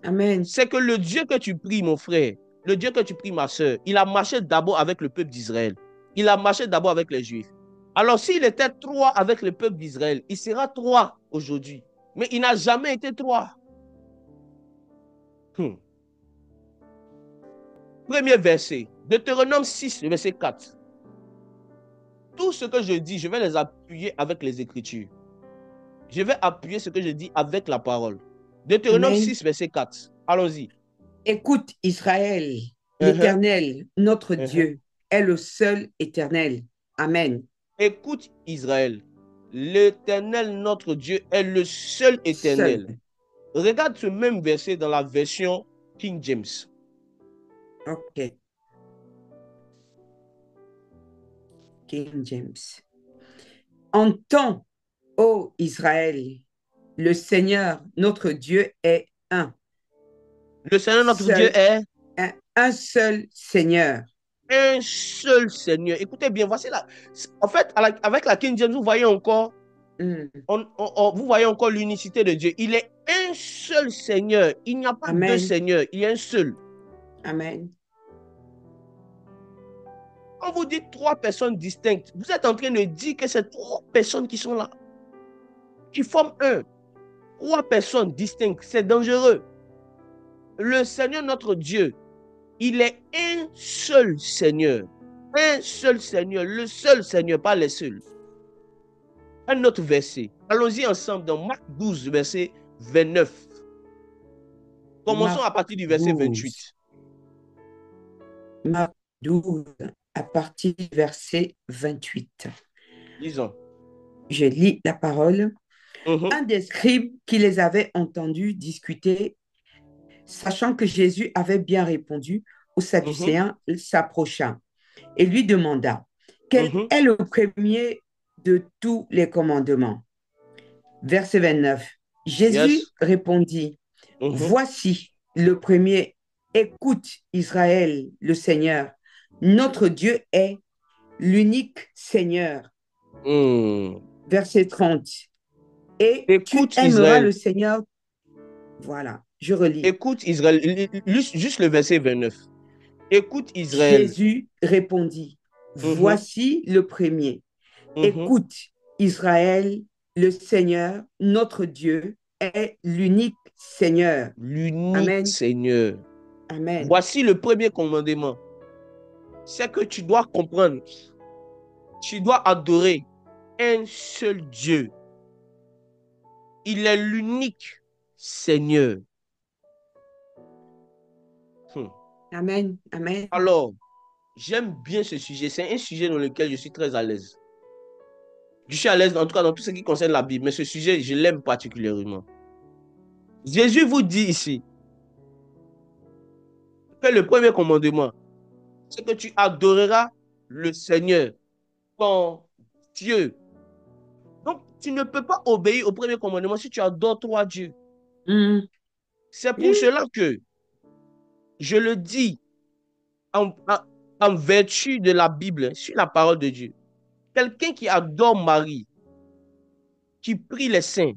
Amen. C'est que le Dieu que tu pries, mon frère, le Dieu que tu pries, ma soeur, il a marché d'abord avec le peuple d'Israël. Il a marché d'abord avec les Juifs. Alors, s'il était trois avec le peuple d'Israël, il sera trois aujourd'hui. Mais il n'a jamais été trois. Premier verset, Deutéronome 6, verset 4. Tout ce que je dis, je vais les appuyer avec les Écritures. Je vais appuyer ce que je dis avec la parole. Deutéronome 6, verset 4. Allons-y. Écoute, Israël, l'Éternel, notre Dieu, est le seul éternel. Amen. Écoute, Israël, l'Éternel, notre Dieu, est le seul éternel. Regarde ce même verset dans la version King James. Ok. King James. Entends, ô Israël, le Seigneur, notre Dieu, est un. Le Seigneur, notre Dieu, est un seul Seigneur. Un seul Seigneur. Écoutez bien, voici là. En fait, avec la King James, vous voyez encore Vous voyez encore l'unicité de Dieu. Il est un seul Seigneur. Il n'y a pas deux seigneurs. Il y a un seul. Amen. Quand vous dites trois personnes distinctes, vous êtes en train de dire que c'est trois personnes qui sont là, qui forment un. Trois personnes distinctes. C'est dangereux. Le Seigneur, notre Dieu, il est un seul Seigneur. Un seul Seigneur. Le seul Seigneur, pas les seuls. Un autre verset. Allons-y ensemble dans Marc 12, verset 29. Commençons Marc à partir du verset 12. 28. Marc 12, à partir du verset 28. Lisons. Je lis la parole. Un des scribes qui les avait entendus discuter, sachant que Jésus avait bien répondu aux Sadducéens, s'approcha et lui demanda, quel est le premier de tous les commandements? Verset 29. Jésus répondit, voici le premier, écoute Israël, le Seigneur, notre Dieu est l'unique Seigneur. Verset 30. Et écoute tu aimeras Israël. le Seigneur. Voilà, je relis. Écoute Israël, juste le verset 29. Écoute Israël. Jésus répondit, voici le premier. Écoute Israël, le Seigneur, notre Dieu, est l'unique Seigneur. L'unique Seigneur. Amen. Voici le premier commandement. C'est que tu dois comprendre. Tu dois adorer un seul Dieu. Il est l'unique Seigneur. Amen. Amen. Alors, j'aime bien ce sujet. C'est un sujet dans lequel je suis très à l'aise. Je suis à l'aise, en tout cas, dans tout ce qui concerne la Bible. Mais ce sujet, je l'aime particulièrement. Jésus vous dit ici que le premier commandement, c'est que tu adoreras le Seigneur, ton Dieu. Donc, tu ne peux pas obéir au premier commandement si tu adores toi Dieu. C'est pour cela que je le dis en vertu de la Bible, sur la parole de Dieu. Quelqu'un qui adore Marie, qui prie les saints,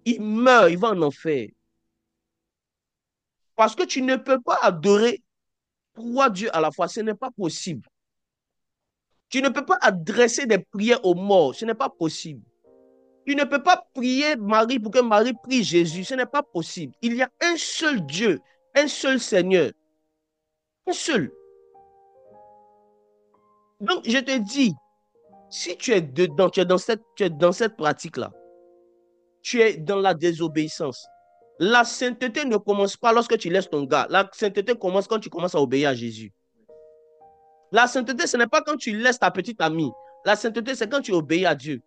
il meurt, il va en enfer. Parce que tu ne peux pas adorer trois dieux à la fois, ce n'est pas possible. Tu ne peux pas adresser des prières aux morts, ce n'est pas possible. Tu ne peux pas prier Marie pour que Marie prie Jésus, ce n'est pas possible. Il y a un seul Dieu, un seul Seigneur, un seul. Donc, je te dis, si tu es dedans, tu es dans cette pratique-là, tu es dans la désobéissance. La sainteté ne commence pas lorsque tu laisses ton gars. La sainteté commence quand tu commences à obéir à Jésus. La sainteté, ce n'est pas quand tu laisses ta petite amie. La sainteté, c'est quand tu obéis à Dieu.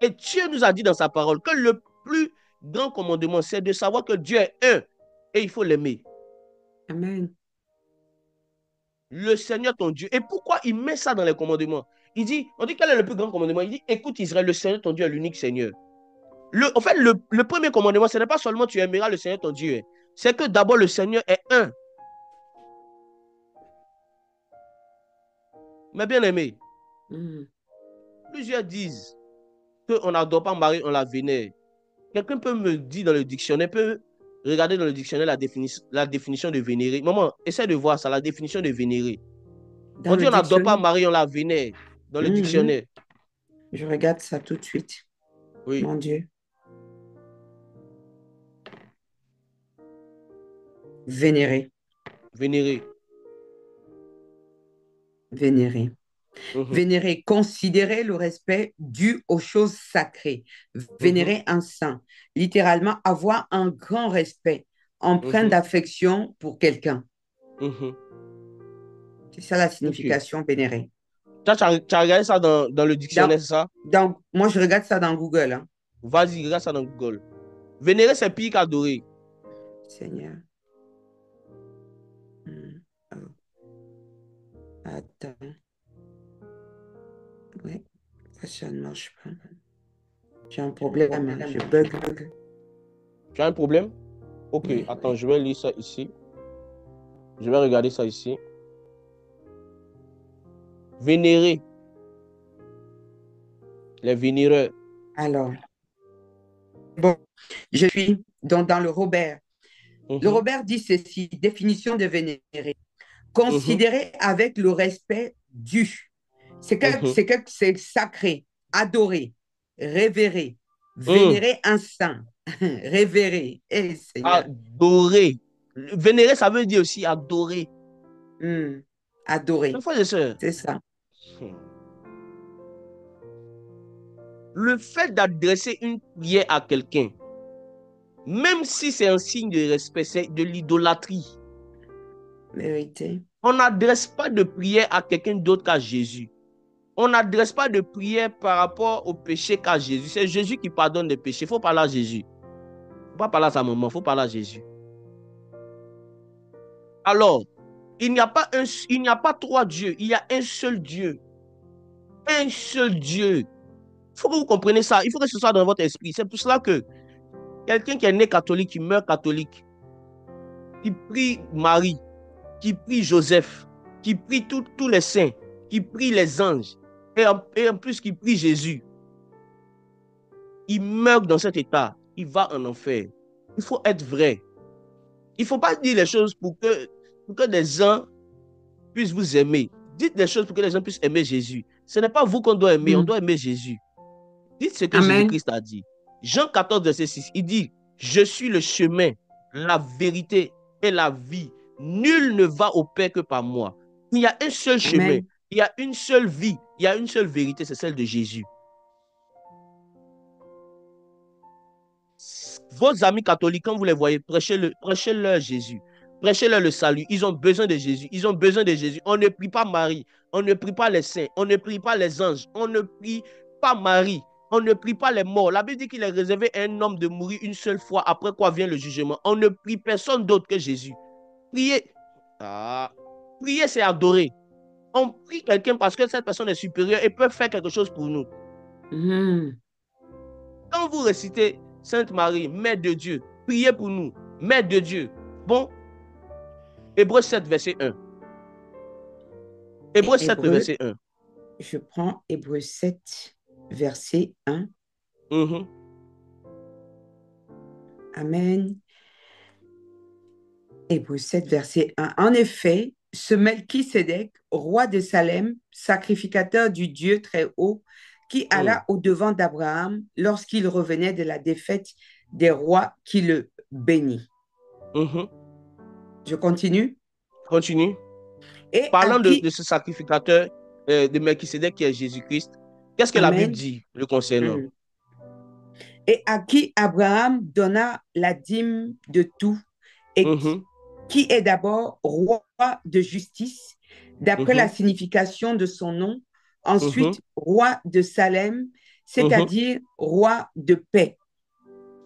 Et Dieu nous a dit dans sa parole que le plus grand commandement, c'est de savoir que Dieu est un et il faut l'aimer. Amen. Le Seigneur ton Dieu. Et pourquoi il met ça dans les commandements? On dit quel est le plus grand commandement? Il dit, écoute Israël, le Seigneur ton Dieu est l'unique Seigneur. En fait, le premier commandement, ce n'est pas seulement tu aimeras le Seigneur ton Dieu. C'est que d'abord le Seigneur est un. Mais bien aimé, plusieurs disent qu'on n'adore pas Marie, on la vénère. Quelqu'un peut me dire dans le dictionnaire, peut regarder dans le dictionnaire la définition de vénérer. Maman, essaie de voir ça, la définition de vénérer. On dit on n'adore pas Marie, on la vénère dans le dictionnaire. Je regarde ça tout de suite. Oui. Mon Dieu. Vénérer. Vénérer. Vénérer. Vénérer, considérer le respect dû aux choses sacrées. Vénérer un saint. Littéralement, avoir un grand respect, empreinte d'affection pour quelqu'un. C'est ça la signification vénérer. Tu as regardé ça dans le dictionnaire, c'est ça? Moi, je regarde ça dans Google. Hein. Vas-y, regarde ça dans Google. Vénérer, c'est pire qu'adorer. Seigneur. Attends. Oui, ça ne marche pas. J'ai un problème, je bug. Tu as un problème? Ok, oui, attends, je vais lire ça ici. Je vais regarder ça ici. Vénérer. Les vénéreurs. Alors, bon, je suis donc dans le Robert. Le Mhm, Robert dit ceci, définition de vénérer. mhm, Considérer avec le respect dû. mhm. C'est sacré, adorer, révérer, Hum. vénérer un saint, révérer. Eh Seigneur, Adorer. Vénérer, ça veut dire aussi adorer. Hmm. Mes Adorer, frères et sœurs, c'est ça. hmm, le fait d'adresser une prière à quelqu'un, même si c'est un signe de respect, c'est de l'idolâtrie. Vérité. On n'adresse pas de prière à quelqu'un d'autre qu'à Jésus. On n'adresse pas de prière par rapport au péché qu'à Jésus. C'est Jésus qui pardonne les péchés. Il faut parler à Jésus. Il ne faut pas parler à sa maman, il faut parler à Jésus. Alors, il n'y a pas trois dieux, il y a un seul Dieu. Un seul Dieu. Il faut que vous compreniez ça. Il faut que ce soit dans votre esprit. C'est pour cela que quelqu'un qui est né catholique, qui meurt catholique, qui prie Marie, qui prie Joseph, qui prie tous les saints, qui prie les anges, et en plus qui prie Jésus, il meurt dans cet état, il va en enfer. Il faut être vrai. Il ne faut pas dire les choses pour que des gens puissent vous aimer. Dites les choses pour que les gens puissent aimer Jésus. Ce n'est pas vous qu'on doit aimer, on Hmm. doit aimer Jésus. Dites ce que Amen. Jésus-Christ a dit. Jean 14, verset 6, il dit, je suis le chemin, la vérité et la vie. Nul ne va au Père que par moi. Il y a un seul chemin, Amen. il y a une seule vie, il y a une seule vérité, c'est celle de Jésus. Vos amis catholiques, quand vous les voyez, prêchez-leur Jésus. Prêchez-leur le salut. Ils ont besoin de Jésus. Ils ont besoin de Jésus. On ne prie pas Marie. On ne prie pas les saints. On ne prie pas les anges. On ne prie pas Marie. On ne prie pas les morts. La Bible dit qu'il est réservé à un homme de mourir une seule fois, après quoi vient le jugement. On ne prie personne d'autre que Jésus. Prier, prier, c'est adorer. On prie quelqu'un parce que cette personne est supérieure et peut faire quelque chose pour nous. Hmm. Quand vous récitez Sainte Marie, Mère de Dieu, priez pour nous, Mère de Dieu. Bon, Hébreux 7, verset 1. Hébreux 7, Hébreu, verset 1. je prends Hébreu 7, verset 1. Mhm, Amen. Hébreu 7, verset 1. En effet, ce Melchisédek, roi de Salem, sacrificateur du Dieu très haut, qui mhm, alla au-devant d'Abraham lorsqu'il revenait de la défaite des rois qui le bénit. mhm. Je continue. Continue. Et à Parlant de qui, ce sacrificateur de Melchisédek qui est Jésus-Christ, qu'est-ce que la Bible Amen, dit le concernant? Mhm. Et à qui Abraham donna la dîme de tout, et Mhm, qui est d'abord roi de justice, d'après la mhm, signification de son nom, mhm, ensuite roi de Salem, mhm. c'est-à-dire roi de paix,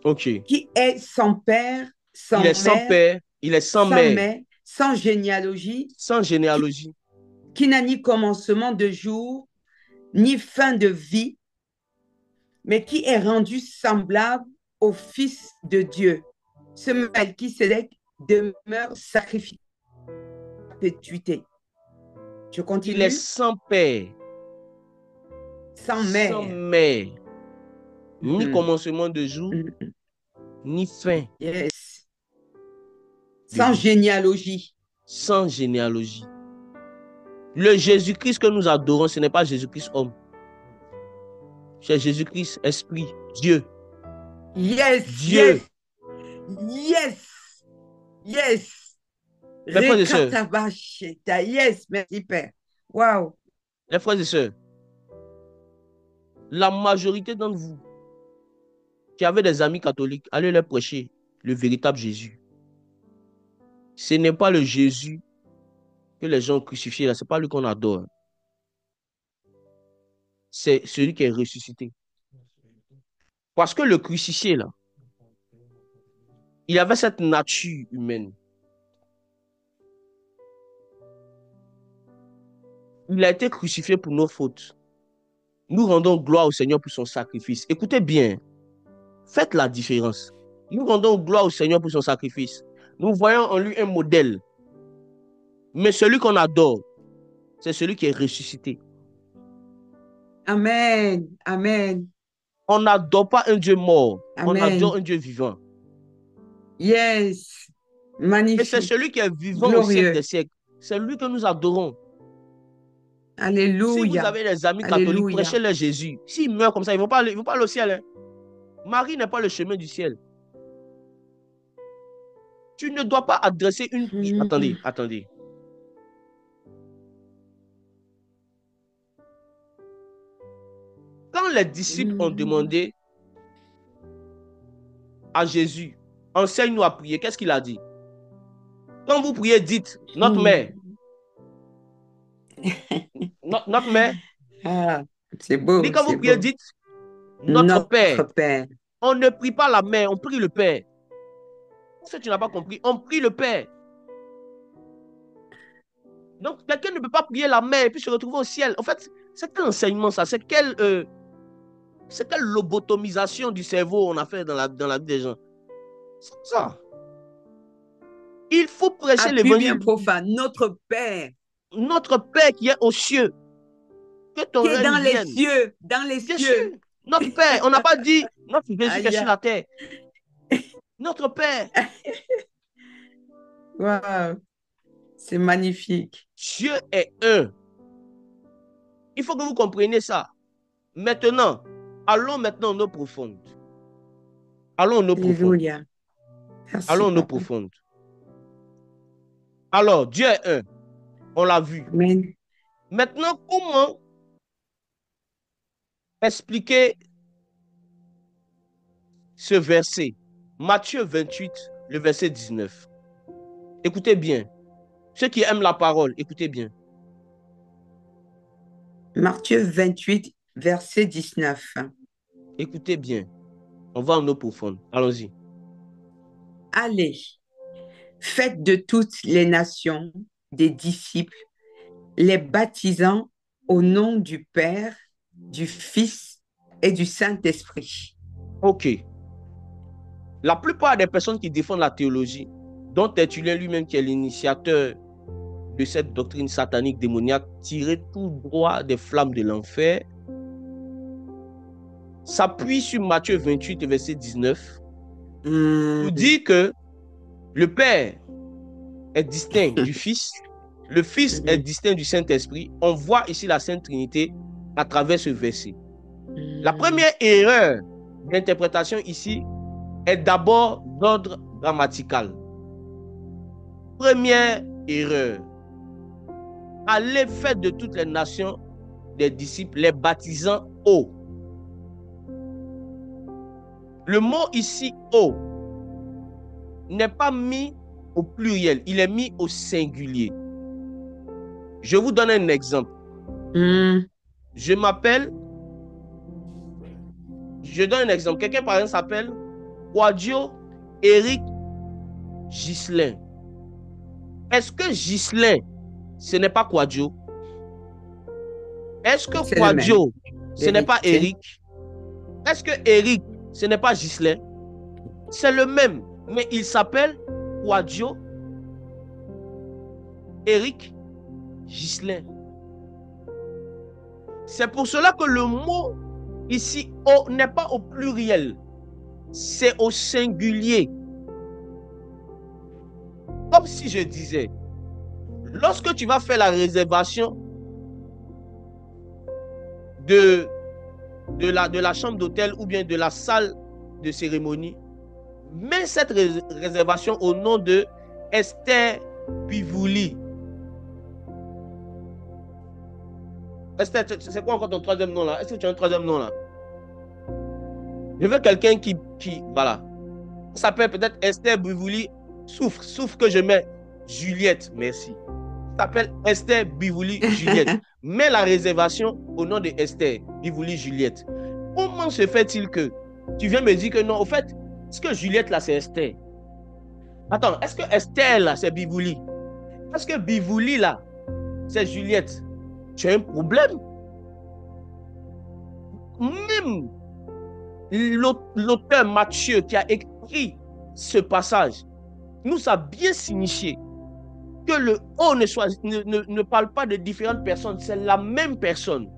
OK. qui est sans père, Il est sans sans mère, père, il est sans sans mère, mère, sans généalogie, sans qui, généalogie. qui n'a ni commencement de jour, ni fin de vie, mais qui est rendu semblable au Fils de Dieu. Ce Melchisédek demeure sacrifié à perpétuité. Je Il est continue. sans père, Sans sans mère. mère, ni Mhm. commencement de jour, Mhm. ni fin Yes. de Sans vie, généalogie. sans généalogie. Le Jésus-Christ que nous adorons, ce n'est pas Jésus-Christ homme. C'est Jésus-Christ esprit, Dieu. Yes, Dieu. yes, yes, yes. Mes frères et sœurs, Rekatabasheta. Yes, merci Père. Wow. les frères et sœurs, la majorité d'entre vous qui avez des amis catholiques, allez leur prêcher le véritable Jésus. Ce n'est pas le Jésus que les gens ont crucifié là, ce n'est pas lui qu'on adore. C'est celui qui est ressuscité. Parce que le crucifié là, il avait cette nature humaine. Il a été crucifié pour nos fautes. Nous rendons gloire au Seigneur pour son sacrifice. Écoutez bien, faites la différence. Nous rendons gloire au Seigneur pour son sacrifice. Nous voyons en lui un modèle. Mais celui qu'on adore, c'est celui qui est ressuscité. Amen. Amen. On n'adore pas un Dieu mort. On Amen. adore un Dieu vivant. Yes. Et c'est Magnifique. celui qui est vivant au siècle Glorieux. des siècles. C'est lui que nous adorons. Si vous Alléluia. avez des amis catholiques, Alléluia. prêchez-leur Jésus. S'ils meurent comme ça, ils ne vont pas aller au ciel. Hein. Marie n'est pas le chemin du ciel. Tu ne dois pas adresser une... Attendez. Quand les disciples ont demandé à Jésus, enseigne-nous à prier, qu'est-ce qu'il a dit? Quand vous priez, dites, notre mère. Notre mère. Ah, c'est beau. Il dit, quand vous C'est priez, beau. dites, notre Père. Père. On ne prie pas la mère, on prie le Père. Si tu n'as pas compris, on prie le Père. Donc, quelqu'un ne peut pas prier la mère et puis se retrouver au ciel. En fait, c'est quel enseignement ça? C'est quelle lobotomisation du cerveau on a fait dans la vie des gens? C'est ça. Il faut prêcher l'évangile. Bien profane, notre Père. Notre Père qui est aux cieux. Que ton règne dans vienne. Les cieux, dans les Bien cieux. Sûr. Notre Père, on n'a pas dit notre Jésus qui est sur la terre. Notre Père. Wow. C'est magnifique. Dieu est un. Il faut que vous compreniez ça. Maintenant, allons maintenant aux eaux profondes. Allons aux eaux profondes. Allons aux eaux profondes. Alors, Dieu est un. On l'a vu. Amen. Maintenant, comment expliquer ce verset? Matthieu 28, le verset 19. Écoutez bien. Ceux qui aiment la parole, écoutez bien. Matthieu 28, verset 19. Écoutez bien. On va en eau profonde. Allons-y. Allez, faites de toutes les nations des disciples, les baptisant au nom du Père, du Fils et du Saint-Esprit. Ok. La plupart des personnes qui défendent la théologie, dont Tertullien lui-même qui est l'initiateur de cette doctrine satanique démoniaque tirée tout droit des flammes de l'enfer, s'appuie sur Matthieu 28, verset 19, pour dire que le Père est distinct du Fils, le Fils est distinct du Saint-Esprit. On voit ici la Sainte Trinité à travers ce verset. La première erreur d'interprétation ici est d'abord d'ordre grammatical. Première erreur. Allez faire de toutes les nations des disciples, les baptisant au. Le mot ici au n'est pas mis au pluriel, il est mis au singulier. Je vous donne un exemple. Je donne un exemple. Quelqu'un par exemple s'appelle Quadio Eric Ghislain. Est-ce que Ghislain, ce n'est pas Quadio? Est-ce que Quadio, ce n'est pas Eric? Est-ce que Eric, ce n'est pas Ghislain? C'est le même, mais il s'appelle Quadio Eric Ghislain. C'est pour cela que le mot ici « o » n'est pas au pluriel, c'est au singulier. Comme si je disais, lorsque tu vas faire la réservation de la chambre d'hôtel ou bien de la salle de cérémonie, mets cette réservation au nom de Esther Bivouli. Esther, c'est quoi encore ton troisième nom là? Est-ce que tu as un troisième nom là? Je veux quelqu'un qui voilà. Ça s'appelle peut-être Esther Bivouli. Souffre que je mets Juliette, merci. Ça s'appelle Esther Bivouli Juliette. Mets la réservation au nom de Esther Bivouli Juliette. Comment se fait-il que tu viens me dire que non, au fait, est-ce que Juliette là c'est Esther? Attends, est-ce que Esther là c'est Bivouli? Est-ce que Bivouli là c'est Juliette? Tu as un problème? Même l'auteur Matthieu qui a écrit ce passage nous a bien signifié que le « o » ne parle pas de différentes personnes, c'est la même personne.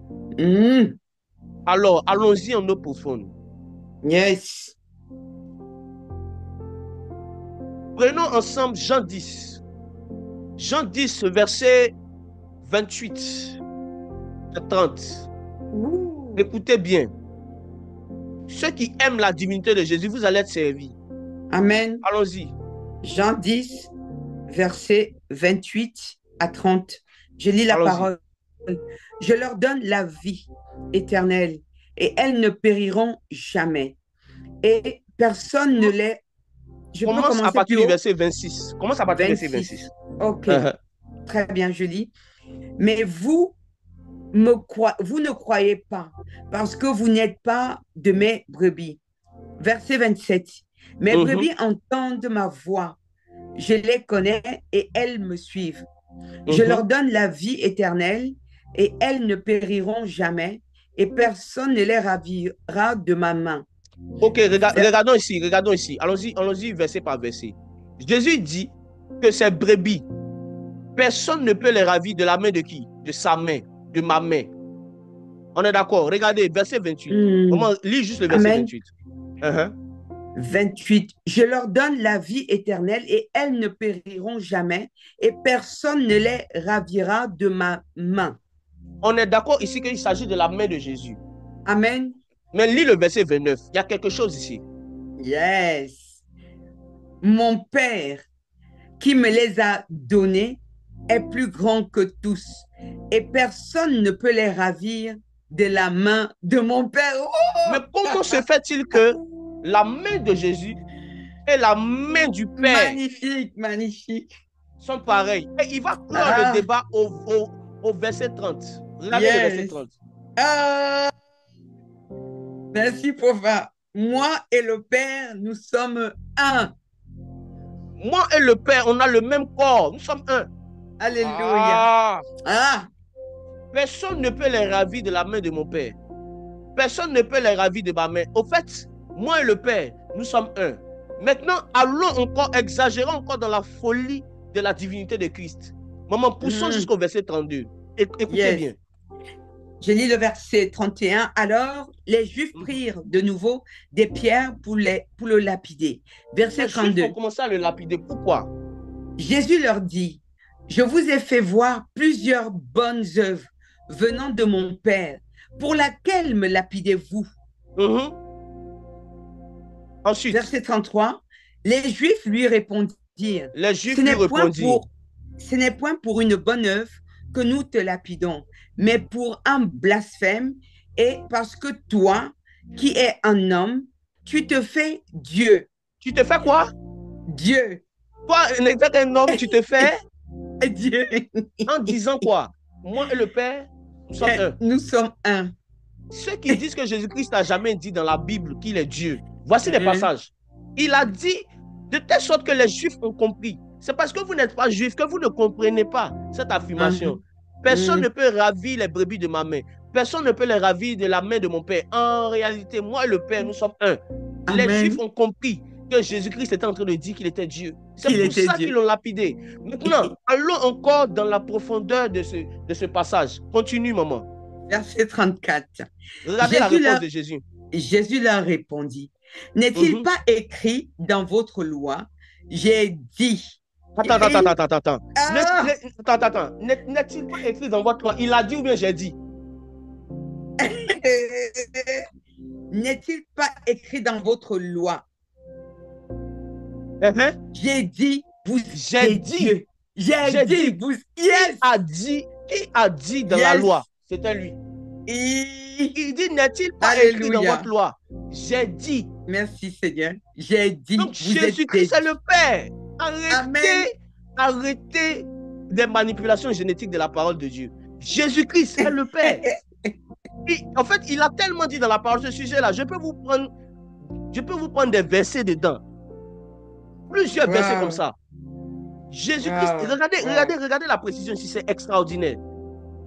Alors, allons-y en eau profonde. Yes. Prenons ensemble Jean 10. Jean 10, verset 28 à 30. Ouh. Écoutez bien. Ceux qui aiment la divinité de Jésus, vous allez être servis. Amen. Allons-y. Jean 10, verset 28 à 30. Je lis la Allons-y. parole. Je leur donne la vie éternelle et elles ne périront jamais. Et personne ne les... Je peux Commence à commencer partir plus du haut? verset 26. Commence à partir du verset 26. Ok, très bien, je lis. Mais vous ne croyez pas parce que vous n'êtes pas de mes brebis. Verset 27. Mes brebis entendent ma voix. Je les connais et elles me suivent. Je leur donne la vie éternelle et elles ne périront jamais et personne ne les ravira de ma main. Ok, regardons ici. Allons-y verset par verset. Jésus dit que ces brebis, personne ne peut les ravir de la main de qui? De sa main, de ma main. On est d'accord? Regardez, verset 28. Lis juste le verset Amen. 28. 28. Je leur donne la vie éternelle et elles ne périront jamais et personne ne les ravira de ma main. On est d'accord ici qu'il s'agit de la main de Jésus. Amen. Mais lis le verset 29. Il y a quelque chose ici. Yes. Mon Père qui me les a donnés est plus grand que tous et personne ne peut les ravir de la main de mon Père. Oh! Mais comment se fait-il que la main de Jésus et la main du Père magnifique sont pareilles? Et il va clore le débat au verset 30. Regardez le verset 30. Merci, Papa. Moi et le Père, nous sommes un. Moi et le Père, on a le même corps. Nous sommes un. Alléluia. Personne ne peut les ravir de la main de mon Père. Personne ne peut les ravir de ma main. Au fait, moi et le Père, nous sommes un. Maintenant, allons encore, exagérons encore dans la folie de la divinité de Christ. Maman, poussons jusqu'au verset 32. Écoutez bien. Je lis le verset 31. Alors, les Juifs prirent de nouveau des pierres pour le lapider. Verset 32. Les Juifs ont commencé à le lapider. Pourquoi? Jésus leur dit, je vous ai fait voir plusieurs bonnes œuvres venant de mon Père. Pour laquelle me lapidez-vous? Ensuite. Verset 33. Les Juifs lui répondirent, les Juifs lui répondirent, ce n'est point pour une bonne œuvre que nous te lapidons, mais pour un blasphème, et parce que toi, qui es un homme, tu te fais Dieu. Tu te fais quoi? Dieu. Toi, n'étant qu'un homme, tu te fais Dieu. En disant quoi? Moi et le Père, nous sommes un. Nous sommes un. Ceux qui disent que Jésus-Christ n'a jamais dit dans la Bible qu'il est Dieu, voici les passages. Il a dit de telle sorte que les Juifs ont compris. C'est parce que vous n'êtes pas Juifs que vous ne comprenez pas cette affirmation. Personne ne peut ravir les brebis de ma main. Personne ne peut les ravir de la main de mon Père. En réalité, moi et le Père, nous sommes un. Amen. Les Juifs ont compris que Jésus-Christ était en train de dire qu'il était Dieu. C'est pour ça qu'ils l'ont lapidé. Maintenant, allons encore dans la profondeur de ce passage. Continue, maman. Verset 34. Regardez la réponse de Jésus. Jésus leur répondit, n'est-il pas écrit dans votre loi, j'ai dit... Attends. N'est-il pas écrit dans votre loi? Il a dit ou bien j'ai dit? N'est-il pas écrit dans votre loi? J'ai dit, vous j'ai dit. J'ai dit, vous... Yes. Qui a dit dans la loi? C'était lui. Il dit, n'est-il pas écrit dans votre loi? J'ai dit. Merci Seigneur. J'ai dit. Donc Jésus-Christ c'est le Père. Arrêtez des manipulations génétiques de la parole de Dieu. Jésus-Christ est le Père. En fait, il a tellement dit dans la parole de ce sujet-là. Je peux vous prendre des versets dedans. Plusieurs versets comme ça. Jésus-Christ, regardez la précision ici, c'est extraordinaire.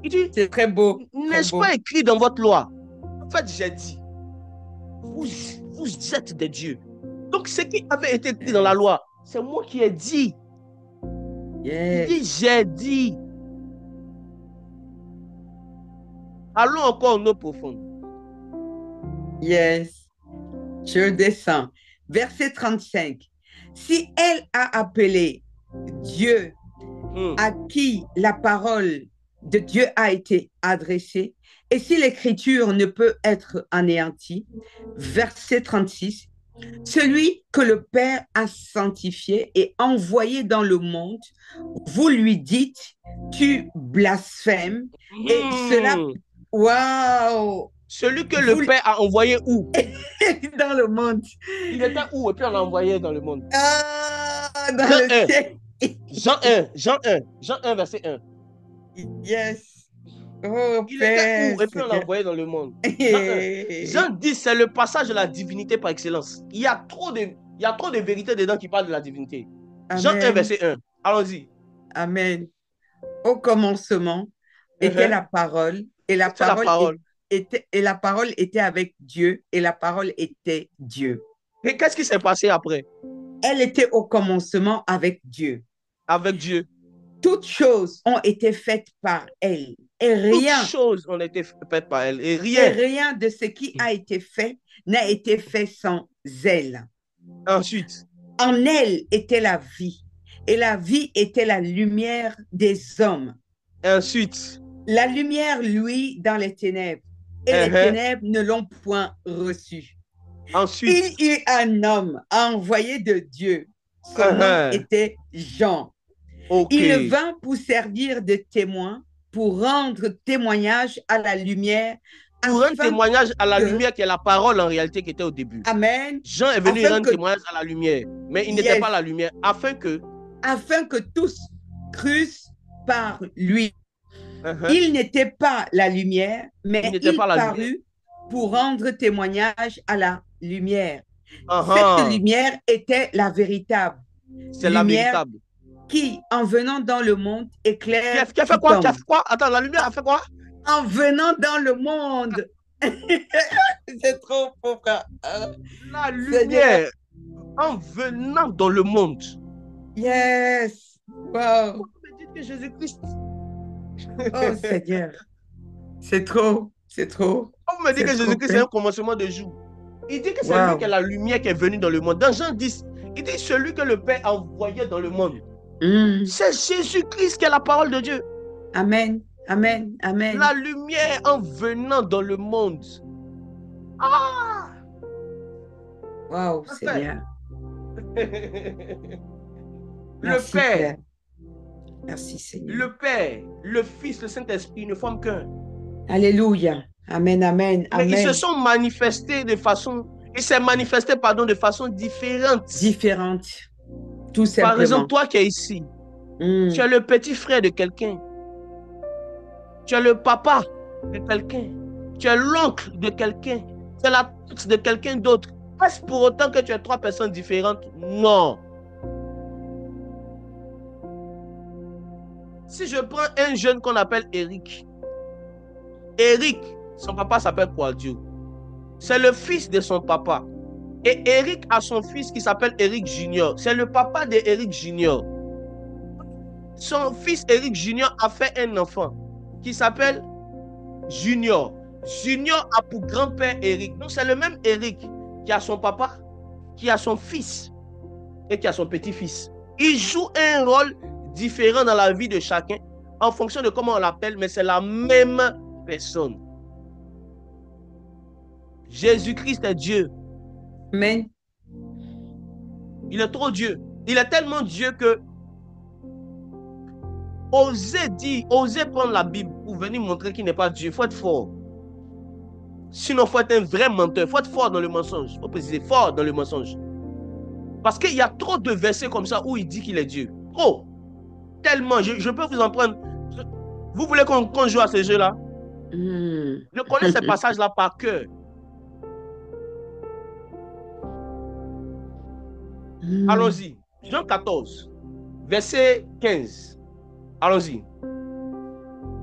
Il dit, c'est très beau. N'est-ce pas écrit dans votre loi? En fait, j'ai dit, vous êtes des dieux. Donc, ce qui avait été écrit dans la loi, c'est moi qui ai dit. Yes. Il dit, j'ai dit. Allons encore en eau profonde. Yes. Je descends. Verset 35. Si elle a appelé Dieu Hmm. à qui la parole de Dieu a été adressée, et si l'écriture ne peut être anéantie, verset 36, celui que le Père a sanctifié et envoyé dans le monde, vous lui dites, tu blasphèmes, et cela, Hmm. waouh, Celui que le vous Père a envoyé où? dans le monde, Il était où? Et puis on l'a envoyé dans le monde. dans Jean le 1, ciel. Jean 1, verset 1. Yes. Oh, Il était Père où? Et puis on l'a Seigneur. envoyé dans le monde. Jean 1. Jean 10, c'est le passage de la divinité par excellence. Il y a trop de vérités dedans qui parlent de la divinité. Jean 1, Amen. verset 1. Allons-y. Amen. Au commencement était la parole, et la C'est la parole parole. était avec Dieu, et la parole était Dieu. Et qu'est-ce qui s'est passé après? Elle était au commencement avec Dieu. Avec Dieu. Toutes choses ont été faites par elle, et Toutes rien, choses ont été faites par elle. Et rien. de ce qui a été fait n'a été fait sans elle. Ensuite. En elle était la vie, et la vie était la lumière des hommes. Ensuite. La lumière luit dans les ténèbres, et les Uh-huh. ténèbres ne l'ont point reçue. Ensuite. Il eut un homme envoyé de Dieu. Son nom Uh-huh. était Jean. Ok. Il vint pour servir de témoin, pour rendre témoignage à la lumière, Pour rendre afin témoignage à la que, lumière qui est la parole en réalité qui était au début. amen, Jean est venu afin rendre que, témoignage à la lumière, mais il n'était pas yes, la lumière, afin que afin que tous crussent par lui. uh-huh, Il n'était pas la lumière, il mais n'était pas il la lumière. parut pour rendre témoignage à la lumière. Cette Uh-huh. lumière était la véritable C'est la lumière véritable. qui, en venant dans le monde, éclaire Qui a fait tout quoi? Qui a homme. fait quoi? Attends, la lumière a fait quoi? En venant dans le monde. C'est trop faux, frère. La Seigneur. lumière en venant dans le monde. Yes. Wow. Pourquoi me dites que Jésus-Christ? Oh, Seigneur. C'est trop. C'est trop. Pourquoi vous me dites C'est que trop, Jésus-Christ c'est un Père. commencement de jour? Il dit que c'est lui qui est Wow. la lumière qui est venue dans le monde. Dans Jean 10, il dit celui que le Père a envoyé dans le monde. C'est Jésus-Christ qui est la parole de Dieu. Amen. Amen. Amen. La lumière en venant dans le monde. Ah! Wow, Seigneur. Le Père. Père. Merci, Seigneur. Le Père, le Fils, le Saint-Esprit ne forment qu'un. Alléluia. Amen, amen, Mais amen. ils se sont manifestés de façon, ils s'est manifesté, de façon différente. Différente. Tout simplement. Par exemple, toi qui es ici, tu es le petit frère de quelqu'un. Tu es le papa de quelqu'un. Tu es l'oncle de quelqu'un. Tu es la tante de quelqu'un d'autre. Est-ce pour autant que tu es trois personnes différentes? Non. Si je prends un jeune qu'on appelle Eric, son papa s'appelle Quadio. C'est le fils de son papa. Et Eric a son fils qui s'appelle Eric Junior. C'est le papa de Eric Junior. Son fils Eric Junior a fait un enfant qui s'appelle Junior. Junior a pour grand-père Eric. Donc c'est le même Eric qui a son papa, qui a son fils et qui a son petit-fils. Il joue un rôle différent dans la vie de chacun en fonction de comment on l'appelle, mais c'est la même personne. Jésus-Christ est Dieu. Amen. Il est trop Dieu. Il est tellement Dieu que oser prendre la Bible pour venir montrer qu'il n'est pas Dieu, il faut être fort. Sinon, il faut être un vrai menteur. Il faut être fort dans le mensonge. Il faut préciser, fort dans le mensonge. Parce qu'il y a trop de versets comme ça où il dit qu'il est Dieu. Trop. Tellement. Je peux vous en prendre. Vous voulez qu'on joue à ces jeux-là? Je connais ces passages-là par cœur. Allons-y. Jean 14, verset 15. Allons-y.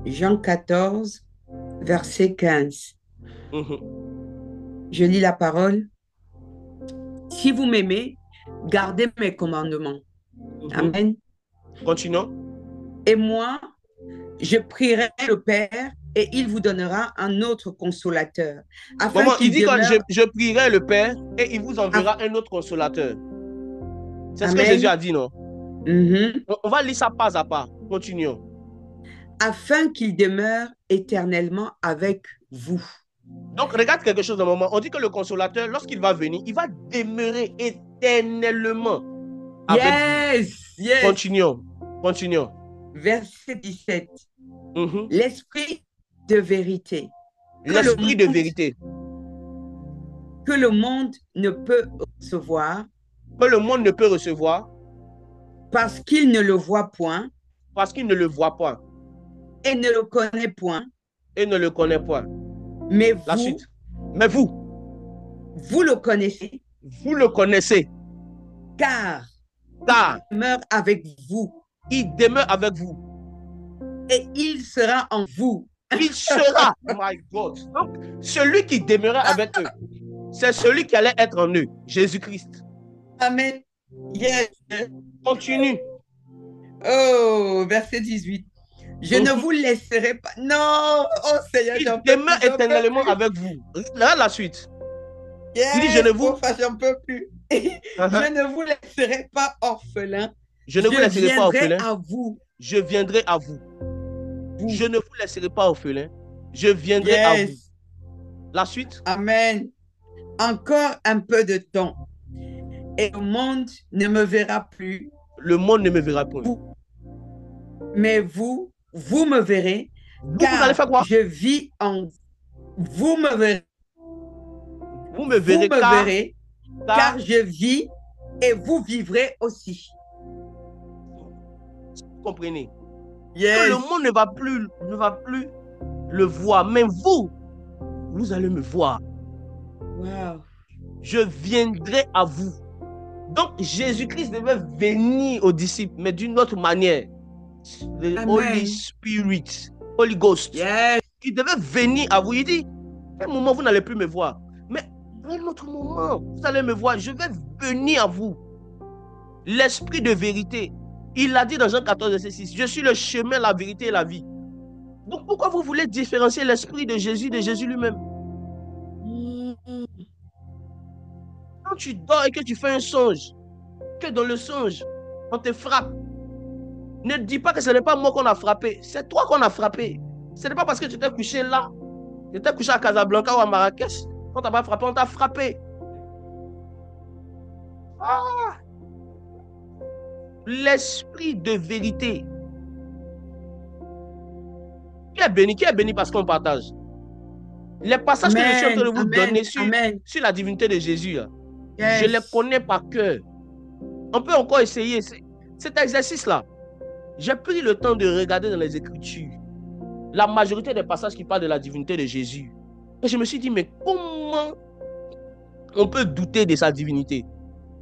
Jean 14, verset 15. Je lis la parole. Si vous m'aimez, gardez mes commandements. Amen. Continuons. Et moi, Je prierai le Père et il vous donnera un autre consolateur. Maman, il dit que je prierai le Père et il vous enverra un autre consolateur. C'est ce que Jésus a dit, non? On va lire ça pas à pas. Continuons. Afin qu'il demeure éternellement avec vous. Donc, regarde quelque chose, maman. On dit que le consolateur, lorsqu'il va venir, il va demeurer éternellement avec vous. Yes. Continuons. Verset 17. L'esprit de vérité. L'esprit de vérité. Que le monde ne peut recevoir. Que le monde ne peut recevoir. Parce qu'il ne le voit point. Parce qu'il ne le voit point. Et ne le connaît point. Et ne le connaît point. Mais la suite. Mais vous. Vous le connaissez. Vous le connaissez. Car il demeure avec vous. Il demeure avec vous. Et il sera en vous. Il sera. Oh my God. Donc, celui qui demeura avec eux, c'est celui qui allait être en eux, Jésus-Christ. Amen. Yes. Continue. Oh, verset 18. Je ne vous laisserai pas. Non, oh Seigneur, il demeure éternellement avec vous. Là, la suite. Yes, il dit, je ne vous... j'en peux plus. Je ne vous laisserai pas orphelin. Je ne vous laisserai pas orphelin. À vous. Je viendrai à vous. Je ne vous laisserai pas orphelin. Je viendrai à vous. La suite. Amen. Encore un peu de temps. Et le monde ne me verra plus. Le monde ne me verra plus. Mais vous me verrez. Vous allez faire quoi? Je vis en... Vous me verrez. Vous me verrez, car je vis et vous vivrez aussi. Vous comprenez? Que le monde ne va plus le voir. Mais vous allez me voir. Wow. Je viendrai à vous. Donc, Jésus-Christ devait venir aux disciples, mais d'une autre manière. Le Holy Spirit, Holy Ghost. Il devait venir à vous. Il dit, à un moment, vous n'allez plus me voir. Mais à un autre moment, vous allez me voir. Je vais venir à vous. L'esprit de vérité. Il l'a dit dans Jean 14, verset 6. Je suis le chemin, la vérité et la vie. Donc, pourquoi vous voulez différencier l'esprit de Jésus lui-même? Quand tu dors et que tu fais un songe, que dans le songe, on te frappe, ne dis pas que ce n'est pas moi qu'on a frappé, c'est toi qu'on a frappé. Ce n'est pas parce que tu t'es couché là, tu t'es couché à Casablanca ou à Marrakech, qu'on t'a pas frappé, on t'a frappé. L'esprit de vérité. Qui est béni parce qu'on partage? Les passages que je suis en train de vous donner sur la divinité de Jésus, je les connais par cœur. On peut encore essayer cet exercice-là. J'ai pris le temps de regarder dans les Écritures la majorité des passages qui parlent de la divinité de Jésus. Et je me suis dit, mais comment on peut douter de sa divinité?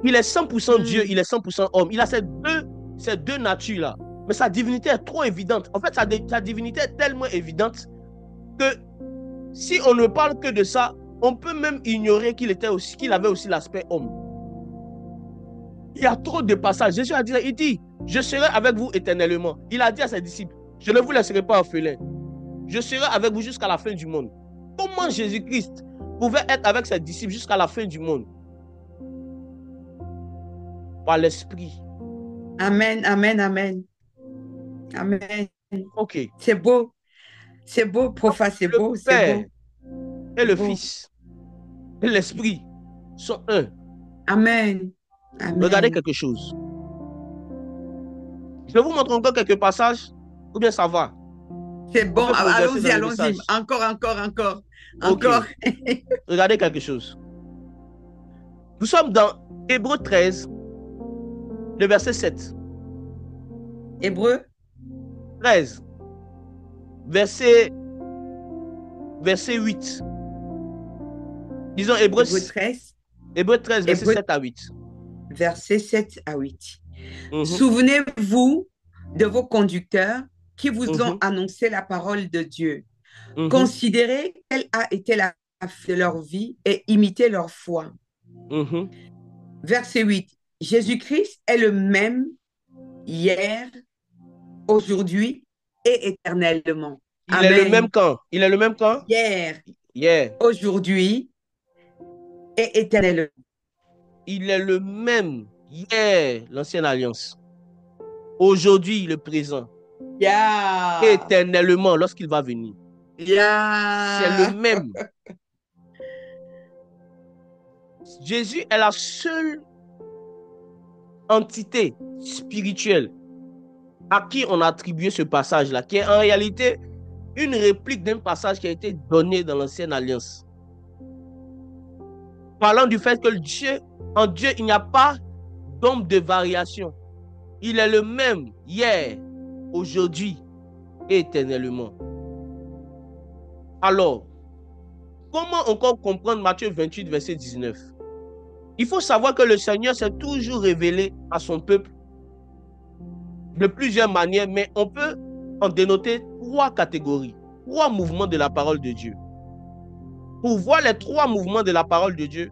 Il est 100% Dieu, il est 100% homme. Il a ces deux natures-là. Mais sa divinité est trop évidente. En fait, sa divinité est tellement évidente que si on ne parle que de ça, on peut même ignorer qu'il avait aussi l'aspect homme. Il y a trop de passages. Jésus a dit, il dit, je serai avec vous éternellement. Il a dit à ses disciples, je ne vous laisserai pas orphelins. Je serai avec vous jusqu'à la fin du monde. Comment Jésus-Christ pouvait être avec ses disciples jusqu'à la fin du monde? Par l'esprit. Amen, amen, amen. Amen. Ok. C'est beau. C'est beau, Profa, c'est beau. Père beau. Et le Fils et l'Esprit sont un. Amen. Amen. Regardez quelque chose. Je vais vous montrer encore quelques passages, ou bien ça va? C'est bon, allons-y. Encore. Regardez quelque chose. Nous sommes dans Hébreux 13, le verset 7. Hébreux 13, verset 8. Disons Hébreux 13. Hébreux 13, verset 7 à 8. Verset 7 à 8. Souvenez-vous de vos conducteurs qui vous ont annoncé la parole de Dieu. Considérez quelle a été la fin de leur vie et imitez leur foi. Verset 8. Jésus-Christ est le même hier, aujourd'hui et éternellement. Il est le même Amen. quand? Il est le même quand? Hier, Yeah. aujourd'hui et éternellement. Il est le même hier, l'ancienne alliance. Aujourd'hui, le présent. Yeah. Éternellement, lorsqu'il va venir. Yeah. C'est le même. Jésus est la seule entité spirituelle à qui on a attribué ce passage-là, qui est en réalité une réplique d'un passage qui a été donné dans l'ancienne alliance. Parlant du fait que en Dieu, il n'y a pas d'ombre de variation. Il est le même hier, aujourd'hui et éternellement. Alors, comment encore comprendre Matthieu 28, verset 19? Il faut savoir que le Seigneur s'est toujours révélé à son peuple de plusieurs manières, mais on peut en dénoter 3 catégories, 3 mouvements de la parole de Dieu. Pour voir les 3 mouvements de la parole de Dieu,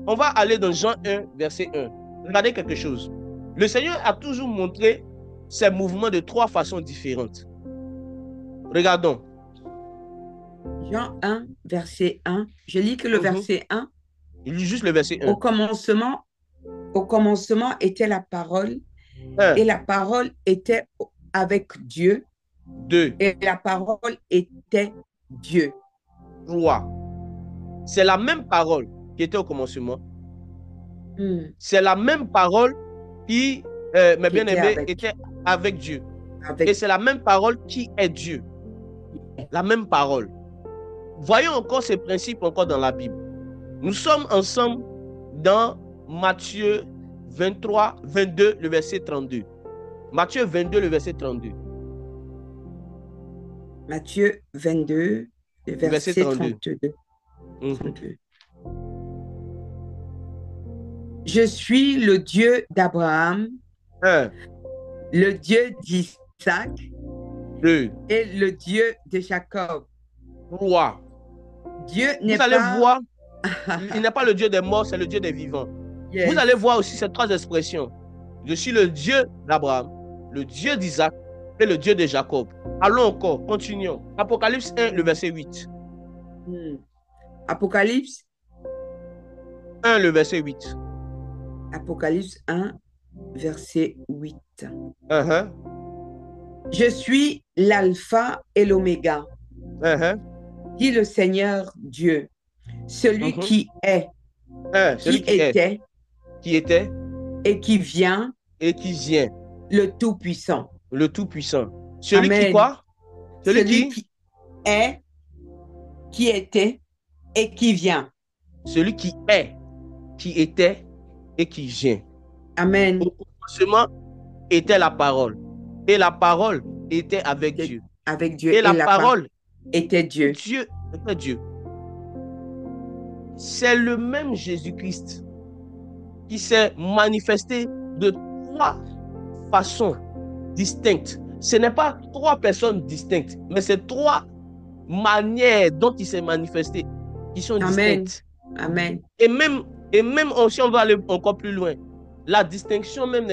on va aller dans Jean 1, verset 1. Regardez quelque chose. Le Seigneur a toujours montré ces mouvements de 3 façons différentes. Regardons. Jean 1, verset 1. Je lis que le verset 1. Il lit juste le verset 1. Au commencement était la parole, et la parole était avec Dieu. 2. Et la parole était Dieu. 3. C'est la même parole qui était au commencement. C'est la même parole qui, mes bien-aimés, était avec Dieu. Et c'est la même parole qui est Dieu. La même parole. Voyons encore ces principes encore dans la Bible. Nous sommes ensemble dans Matthieu 22, le verset 32. Matthieu 22, le verset 32. Matthieu 22, le verset 32. 32. Je suis le Dieu d'Abraham, le Dieu d'Isaac et le Dieu de Jacob. 3. Dieu n'est pas... Vous allez voir, il n'est pas le Dieu des morts, c'est le Dieu des vivants. Yes. Vous allez voir aussi ces 3 expressions. Je suis le Dieu d'Abraham, le Dieu d'Isaac et le Dieu de Jacob. Allons encore, continuons. Apocalypse 1, le verset 8. Apocalypse 1, le verset 8. Apocalypse 1, verset 8. Je suis l'alpha et l'oméga, dit le Seigneur Dieu, celui qui est, celui qui était et qui vient, le Tout-Puissant. Le Tout-Puissant. Celui Amen. Qui quoi? Celui qui est, qui était et qui vient. Celui qui est, qui était et qui vient. Amen. Au commencement était la parole. Et la parole était avec Dieu. Avec Dieu. Et la parole était Dieu. Dieu était Dieu. C'est le même Jésus-Christ qui s'est manifesté de 3 façons distinctes. Ce n'est pas 3 personnes distinctes, mais c'est 3 manières dont il s'est manifesté qui sont distinctes. Amen. Et même si on va aller encore plus loin, la distinction même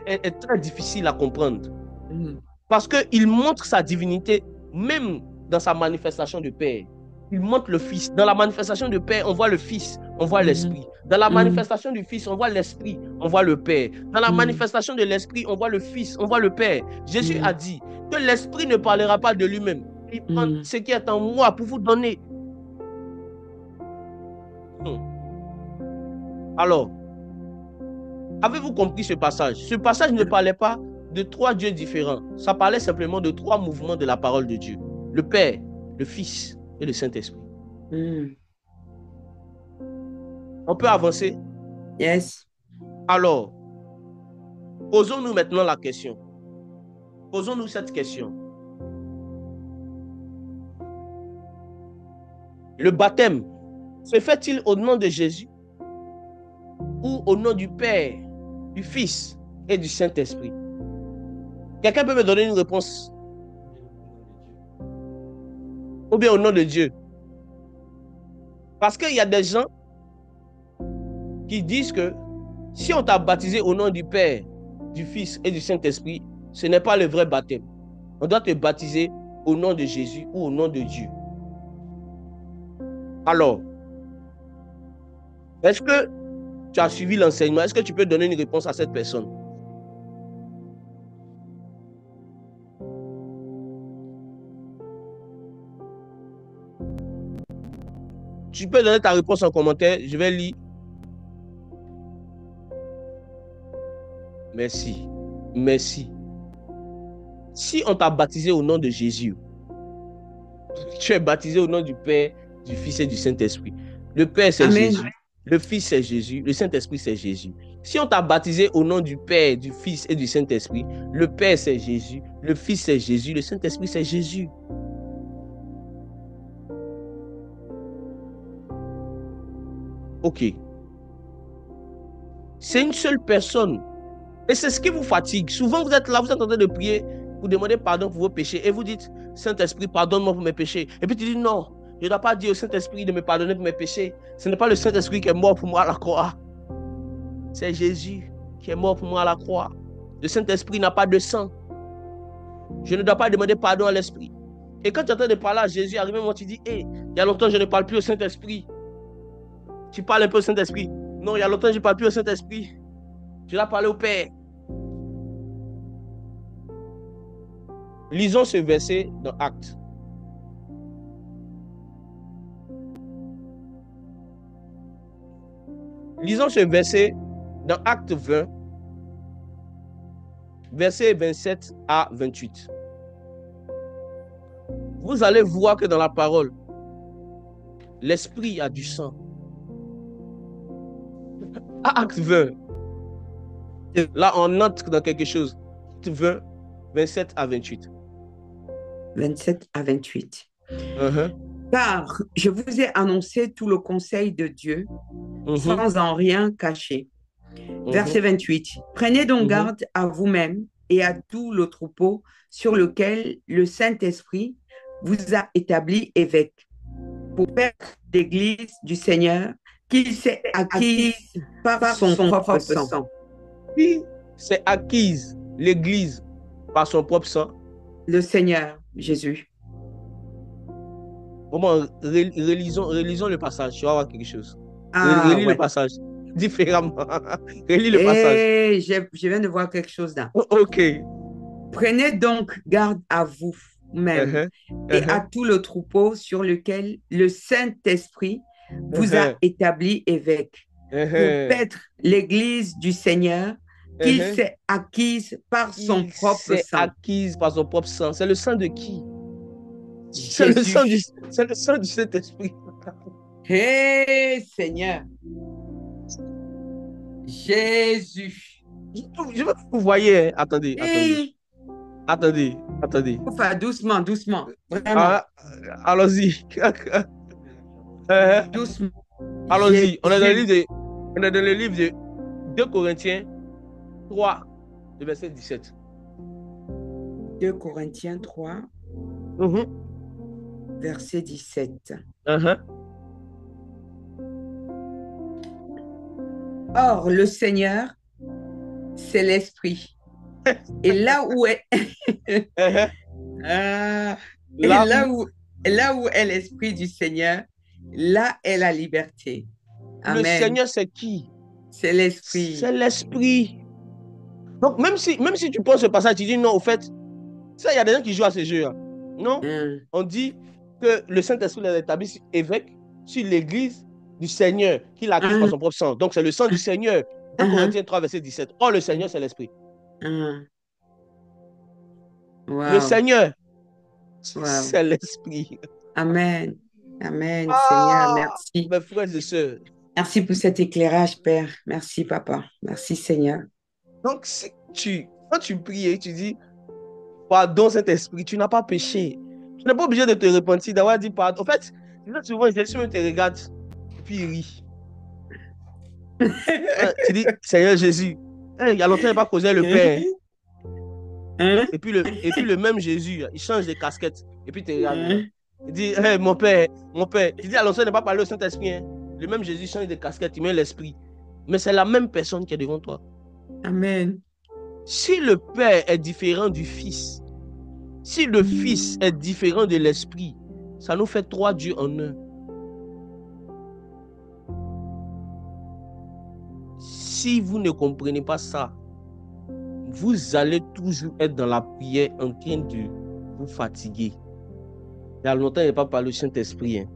est très difficile à comprendre. Parce qu'il montre sa divinité même dans sa manifestation de Père. Il montre le Fils. Dans la manifestation de Père, on voit le Fils, on voit l'Esprit. Dans la manifestation du Fils, on voit l'Esprit, on voit le Père. Dans la manifestation de l'Esprit, on voit le Fils, on voit le Père. Jésus a dit que l'Esprit ne parlera pas de lui-même. Il prend ce qui est en moi pour vous donner. Alors, avez-vous compris ce passage? Ce passage ne parlait pas de 3 dieux différents. Ça parlait simplement de 3 mouvements de la parole de Dieu. Le Père, le Fils et le Saint-Esprit. On peut avancer? Yes. Alors, posons-nous maintenant la question. Posons-nous cette question. Le baptême se fait-il au nom de Jésus ou au nom du Père, du Fils et du Saint-Esprit? Quelqu'un peut me donner une réponse? Ou bien au nom de Dieu? Parce qu'il y a des gens qui disent que si on t'a baptisé au nom du Père, du Fils et du Saint-Esprit, ce n'est pas le vrai baptême. On doit te baptiser au nom de Jésus ou au nom de Dieu. Alors, est-ce que tu as suivi l'enseignement? Est-ce que tu peux donner une réponse à cette personne? Tu peux donner ta réponse en commentaire. Je vais lire. Merci. Merci. Si on t'a baptisé au nom de Jésus, tu es baptisé au nom du Père, du Fils et du Saint-Esprit. Le Père, c'est Jésus. Le Fils, c'est Jésus. Le Saint-Esprit, c'est Jésus. Si on t'a baptisé au nom du Père, du Fils et du Saint-Esprit, le Père, c'est Jésus. Le Fils, c'est Jésus. Le Saint-Esprit, c'est Jésus. Ok. C'est une seule personne. Et c'est ce qui vous fatigue. Souvent, vous êtes là, vous êtes en train de prier, vous demandez pardon pour vos péchés et vous dites, Saint-Esprit, pardonne-moi pour mes péchés. Et puis tu dis, non, je ne dois pas dire au Saint-Esprit de me pardonner pour mes péchés. Ce n'est pas le Saint-Esprit qui est mort pour moi à la croix. C'est Jésus qui est mort pour moi à la croix. Le Saint-Esprit n'a pas de sang. Je ne dois pas demander pardon à l'Esprit. Et quand tu es en train de parler à Jésus, arrivé moi, tu dis, hey, il y a longtemps, je ne parle plus au Saint-Esprit. Tu parles un peu au Saint-Esprit. Non, il y a longtemps, je ne parle plus au Saint-Esprit. Je dois parler au Père. Lisons ce verset dans Actes. Lisons ce verset dans Actes 20, versets 27 à 28. Vous allez voir que dans la parole, l'Esprit a du sang. À Actes 20, là on entre dans quelque chose. Actes 20, 27 à 28. 27 à 28. Car je vous ai annoncé tout le conseil de Dieu sans en rien cacher. Verset 28. Prenez donc garde à vous-même et à tout le troupeau sur lequel le Saint-Esprit vous a établi évêque pour faire l'Église du Seigneur qu'il s'est acquise par son propre sang. Qui s'est acquise l'Église par son propre sang? Le Seigneur Jésus. Relisons le passage, tu vas voir quelque chose. Relis le passage différemment. Relis le passage. Je viens de voir quelque chose là. Ok. Prenez donc garde à vous-même et à tout le troupeau sur lequel le Saint-Esprit vous a établi évêque pour paître l'Église du Seigneur qu'il s'est acquise par son propre sang. Acquise par son propre sang. C'est le sang de qui? C'est le sang du Saint-Esprit. Hé, Seigneur. Jésus. Je veux que vous voyez. Attendez. Attendez. Enfin, doucement. Vraiment. Allons-y. Doucement. Allons-y. On est dans le livre de 2 Corinthiens 3, le verset 17. 2 Corinthiens 3, verset 17. Or, le Seigneur, c'est l'Esprit. Et là où est... là où est l'Esprit du Seigneur, là est la liberté. Amen. Le Seigneur, c'est qui? C'est l'Esprit. C'est l'Esprit. Donc, même si tu penses ce passage, tu dis non, au fait, ça, il y a des gens qui jouent à ce jeu. Hein. Non? On dit que le Saint-Esprit l'a établi évêque sur l'Église du Seigneur, qu'il a acquis par son propre sang. Donc, c'est le sang du Seigneur. 2 Corinthiens 3, verset 17. Or, le Seigneur, c'est l'Esprit. Wow. Le Seigneur, c'est l'Esprit. Amen. Seigneur, merci. Mes frères et sœurs. Merci pour cet éclairage, Père. Merci, Papa. Merci, Seigneur. Donc, quand tu pries et tu dis, pardon, Saint-Esprit, tu n'as pas péché. Tu n'es pas obligé de te repentir, d'avoir dit pardon. En fait, souvent, Jésus te regarde et puis il rit. Tu dis, Seigneur Jésus, il y a longtemps, il n'a pas causé le Père. Et puis le même Jésus, il change de casquette. Et puis tu regardes. Il dit, hey, mon Père. Tu dis, à longtemps, il n'a pas parlé au Saint-Esprit. Hein. Le même Jésus change de casquette, il met l'Esprit. Mais c'est la même personne qui est devant toi. Amen. Si le Père est différent du Fils, Si le Fils est différent de l'Esprit, ça nous fait 3 dieux en un. Si vous ne comprenez pas ça, vous allez toujours être dans la prière en train de vous fatiguer. Il y a longtemps, il n'y a pas parlé au Saint-Esprit. Hein.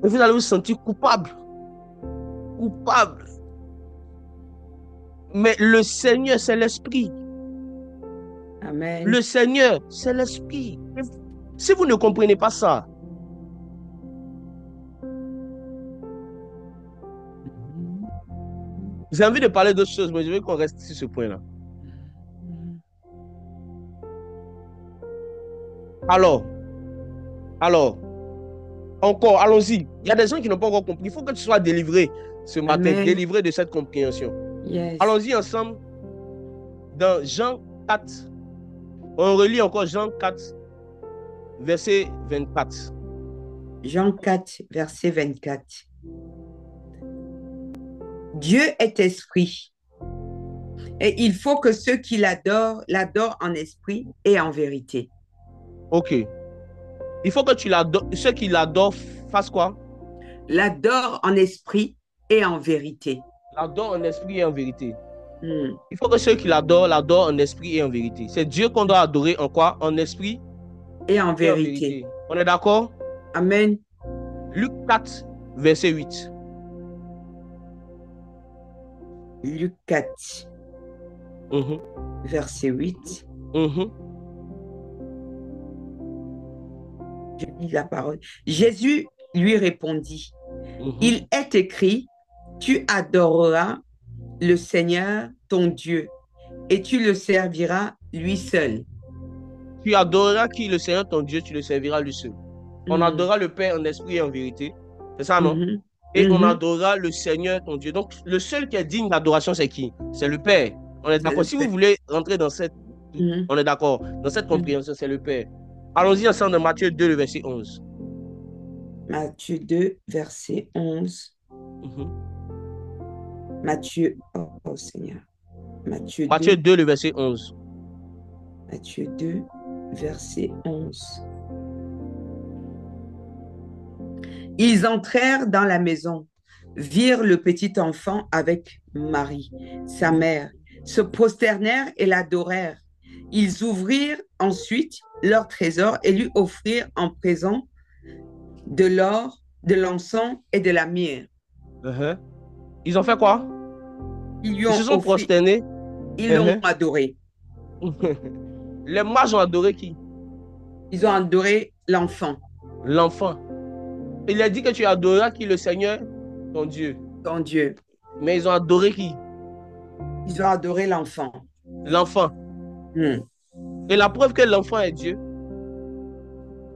Et vous allez vous sentir coupable. Coupable. Mais le Seigneur, c'est l'Esprit. Amen. Le Seigneur, c'est l'Esprit. Si vous ne comprenez pas ça, j'ai envie de parler d'autres choses, mais je veux qu'on reste sur ce point-là. Alors, encore, allons-y. Il y a des gens qui n'ont pas encore compris. Il faut que tu sois délivré ce matin, Amen. délivré de cette compréhension. Yes. Allons-y ensemble dans Jean 4. On relit encore Jean 4, verset 24. Jean 4, verset 24. Dieu est esprit. Et il faut que ceux qui l'adorent en esprit et en vérité. Ok. Il faut que tu l'adores. Ceux qui l'adorent fassent quoi? L'adorent en esprit et en vérité. L'adorent en esprit et en vérité. Mm. Il faut que ceux qui l'adorent en esprit et en vérité. C'est Dieu qu'on doit adorer en quoi? En esprit Et en et en vérité. vérité. On est d'accord? Amen. Luc 4, verset 8. Luc 4, Mhm, verset 8. mhm. Je lis la parole. Jésus lui répondit, Mhm. il est écrit, tu adoreras le Seigneur ton Dieu et tu le serviras lui seul. Tu adoreras qui? Le Seigneur ton Dieu, tu le serviras lui seul. On adorera le Père en esprit et en vérité. C'est ça, non? Mhm. Et on Mhm. adorera le Seigneur ton Dieu. Donc, le seul qui est digne d'adoration, c'est qui? C'est le Père. On est d'accord. le Si Père. vous voulez rentrer dans cette... Mhm. On est d'accord. Dans cette compréhension, c'est le Père. Allons-y ensemble dans Matthieu 2, le verset 11. Matthieu 2, verset 11. Mhm. Matthieu, oh Seigneur. Matthieu Matthieu 2, 2, le verset 11. Matthieu 2, verset 11. Ils entrèrent dans la maison, virent le petit enfant avec Marie, sa mère, se prosternèrent et l'adorèrent. Ils ouvrirent ensuite leur trésor et lui offrirent en présent de l'or, de l'encens et de la myrrhe. Uh-huh. Ils ont fait quoi? Ils lui Ils se ont sont offert, prosternés. ils l'ont Uh-huh. adoré. Les mages ont adoré qui? Ils ont adoré l'enfant, L'enfant. Il a dit que tu adoreras qui? Le Seigneur, ton Dieu. ton Dieu. Mais ils ont adoré qui? Ils ont adoré l'enfant. L'enfant. Hmm. Et la preuve que l'enfant est Dieu.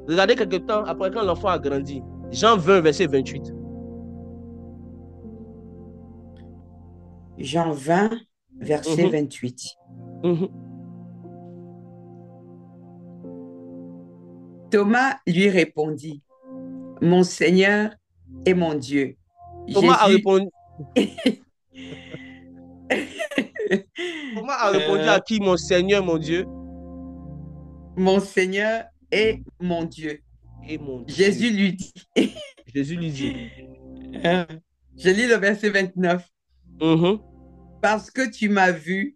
Regardez quelque temps après quand l'enfant a grandi. Jean 20, verset 28. Jean 20, verset Mhm. 28. Mhm. Thomas lui répondit, mon Seigneur et mon Dieu. Thomas a Jésus, répondu. Thomas a répondu à qui? Mon Seigneur, mon Dieu mon Seigneur et mon Dieu. et mon Dieu. Jésus lui dit, Jésus lui dit. je lis le verset 29. Mhm. Parce que tu m'as vu,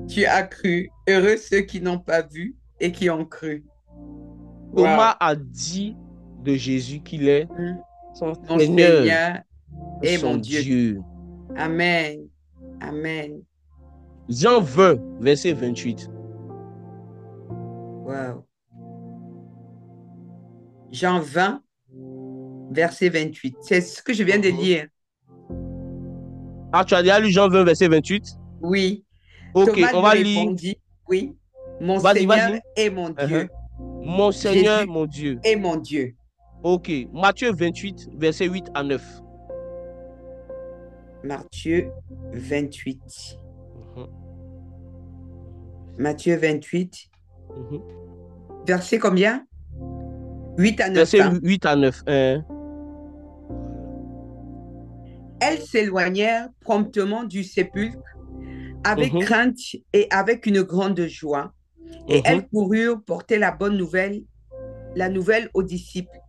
tu as cru. Heureux ceux qui n'ont pas vu et qui ont cru. Thomas Wow. a dit de Jésus qu'il est son Mon Seigneur, Seigneur et son mon Dieu. Dieu. Amen. Amen. Jean 20, verset 28. Wow. Jean 20, verset 28. C'est ce que je viens de lire. Ah, tu as déjà lu Jean 20, verset 28? Oui. Ok, Thomas on lui va lire. répondit, oui, mon Vas-y, Seigneur vas-y. et mon Dieu. Mon Seigneur, Jésus mon Dieu. et mon Dieu. Ok, Matthieu 28, verset 8 à 9. Matthieu 28. Mhm. Matthieu 28. Mhm. Verset combien? 8 à 9. Verset Hein? 8 à 9. Elles s'éloignèrent promptement du sépulcre avec Mhm. crainte et avec une grande joie Et elles coururent porter la nouvelle aux disciples.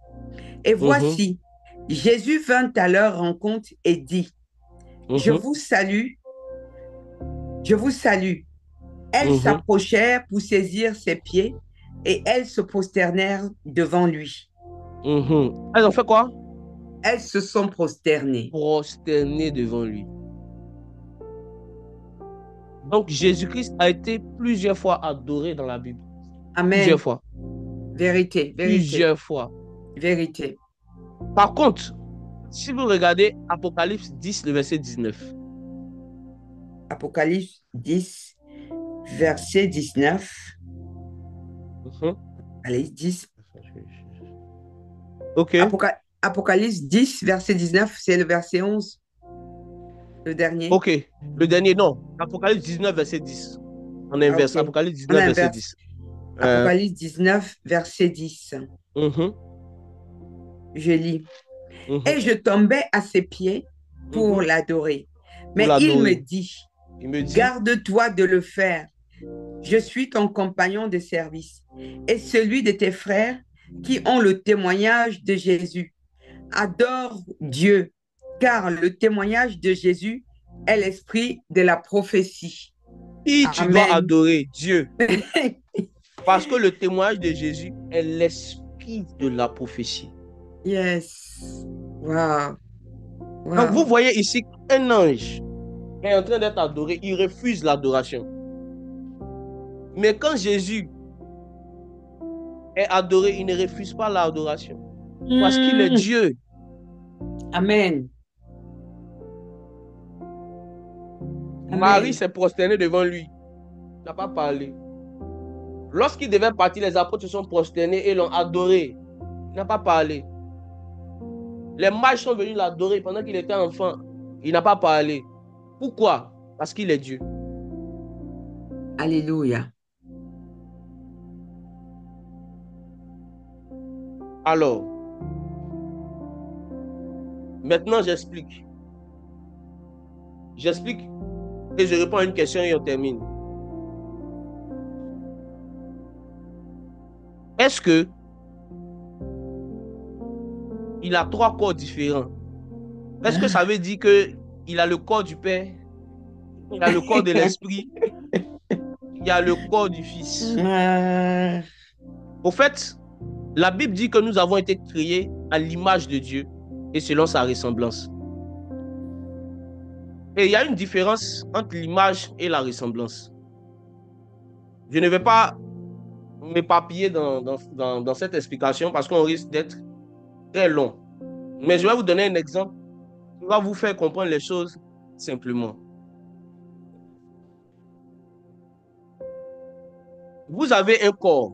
Et voici, Jésus vint à leur rencontre et dit, je vous salue. Elles s'approchèrent pour saisir ses pieds et elles se prosternèrent devant lui. Elles ont fait quoi? Elles se sont prosternées. Prosternées devant lui. Donc, Jésus-Christ a été plusieurs fois adoré dans la Bible. Amen. Plusieurs fois. Vérité. Plusieurs fois. Vérité. Par contre, si vous regardez Apocalypse 10, le verset 19. Apocalypse 10, verset 19. Allez, 10. Ok. Apocalypse 10, verset 19, c'est le verset 11. Le dernier. Ok. Le dernier, non. Apocalypse 19, verset 10. On inverse. Okay. Apocalypse 19, verset 10. Apocalypse 19, verset 10. Je lis. Et je tombais à ses pieds pour l'adorer. Mais il me dit, garde-toi de le faire. Je suis ton compagnon de service et celui de tes frères qui ont le témoignage de Jésus. Adore Dieu, car le témoignage de Jésus est l'esprit de la prophétie. Et tu dois adorer Dieu. Parce que le témoignage de Jésus est l'esprit de la prophétie. Yes. Wow. Donc vous voyez ici un ange est en train d'être adoré. Il refuse l'adoration. Mais quand Jésus est adoré, il ne refuse pas l'adoration. Parce qu'il est Dieu. Amen. Marie s'est prosternée devant lui. Il n'a pas parlé. Lorsqu'il devait partir, les apôtres se sont prosternés et l'ont adoré. Il n'a pas parlé. Les mages sont venus l'adorer pendant qu'il était enfant. Il n'a pas parlé. Pourquoi? Parce qu'il est Dieu. Alléluia. Alors, maintenant j'explique. J'explique et je réponds à une question et on termine. Est-ce que il a 3 corps différents? Est-ce que ça veut dire qu'il a le corps du Père, il a le corps de l'Esprit, il a le corps du Fils? Au fait, la Bible dit que nous avons été créés à l'image de Dieu et selon sa ressemblance. Et il y a une différence entre l'image et la ressemblance. Je ne vais pas m'éparpiller dans cette explication parce qu'on risque d'être très long. Mais je vais vous donner un exemple qui va vous faire comprendre les choses simplement. Vous avez un corps,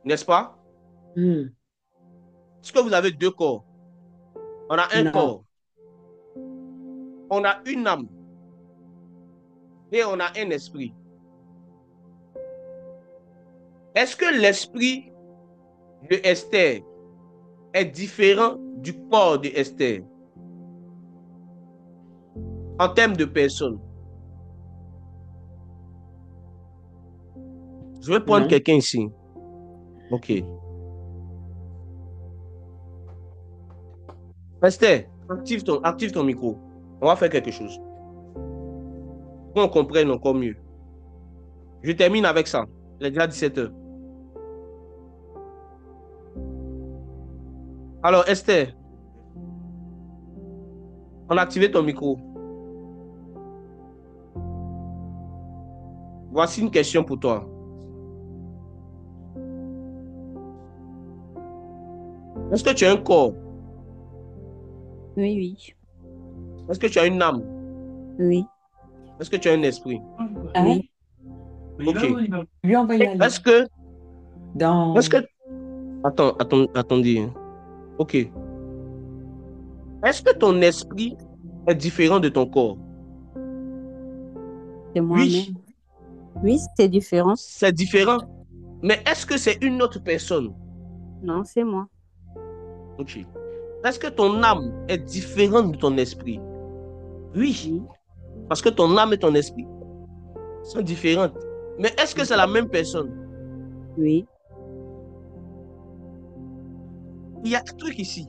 n'est-ce pas? Est-ce que vous avez 2 corps? On a un corps. On a une âme. Et on a un esprit. Est-ce que l'esprit de Esther est différent du corps de Esther en termes de personne? Je vais prendre quelqu'un ici. Ok. Esther, active ton micro. On va faire quelque chose. Pour qu'on comprenne encore mieux. Je termine avec ça. Il est déjà 17h. Alors, Esther, on a activé ton micro. Voici une question pour toi. Est-ce que tu as un corps? Oui, oui. Est-ce que tu as une âme? Oui. Est-ce que tu as un esprit? Oui. Ok. Est-ce que... Attendez. Ok. Est-ce que ton esprit est différent de ton corps? C'est moi-même. Oui. Oui, c'est différent. C'est différent. Mais est-ce que c'est une autre personne? Non, c'est moi. Ok. Est-ce que ton âme est différente de ton esprit? Oui. Parce que ton âme et ton esprit sont différentes. Mais est-ce que c'est la même personne? Oui. Il y a un truc ici.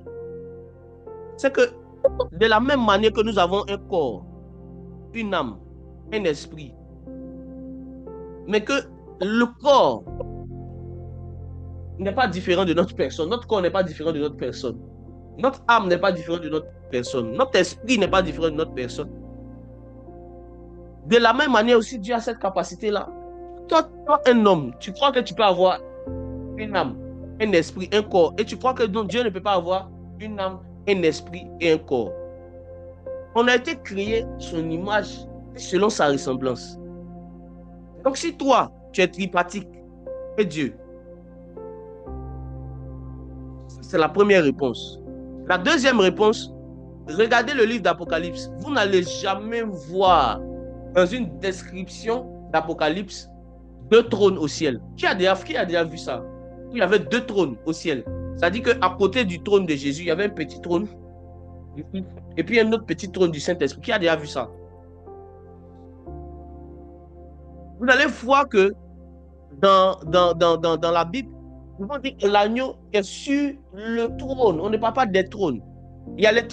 C'est que de la même manière que nous avons un corps, une âme, un esprit, mais que le corps n'est pas différent de notre personne, notre corps n'est pas différent de notre personne, notre âme n'est pas différente de notre personne, notre esprit n'est pas différent de notre personne. De la même manière aussi, Dieu a cette capacité-là. Toi, un homme, tu crois que tu peux avoir une âme, un esprit, un corps, et tu crois que donc, Dieu ne peut pas avoir une âme, un esprit et un corps. On a été créé son image selon sa ressemblance. Donc si toi, tu es tripartite et Dieu, c'est la première réponse. La deuxième réponse, regardez le livre d'Apocalypse. Vous n'allez jamais voir dans une description d'Apocalypse 2 trônes au ciel. Qui a déjà vu ça? Il y avait 2 trônes au ciel. C'est-à-dire qu'à côté du trône de Jésus, il y avait un petit trône et puis un autre petit trône du Saint-Esprit. Qui a déjà vu ça? Vous allez voir que dans la Bible, nous on dit que l'agneau est sur le trône. On ne parle pas des trônes. Il y a les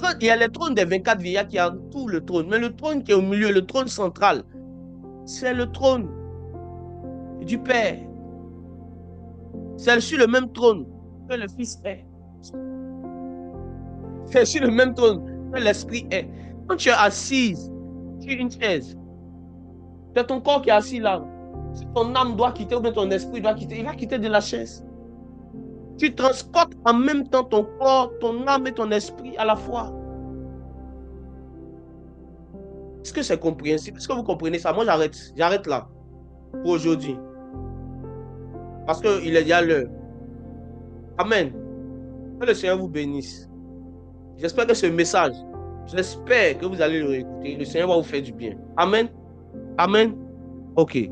trônes des 24 vieillards qui entourent le trône. Mais le trône qui est au milieu, le trône central, c'est le trône du Père. C'est sur le même trône que le Fils est. C'est sur le même trône que l'Esprit est. Quand tu es assise sur une chaise, c'est ton corps qui est assis là. Si ton âme doit quitter ou bien ton esprit doit quitter, il va quitter de la chaise. Tu transportes en même temps ton corps, ton âme et ton esprit à la fois. Est-ce que c'est compréhensible? Est-ce que vous comprenez ça? Moi, j'arrête là pour aujourd'hui. Parce qu'il est déjà l'heure. Amen. Que le Seigneur vous bénisse. J'espère que ce message, j'espère que vous allez le réécouter. Le Seigneur va vous faire du bien. Amen. Amen. Ok.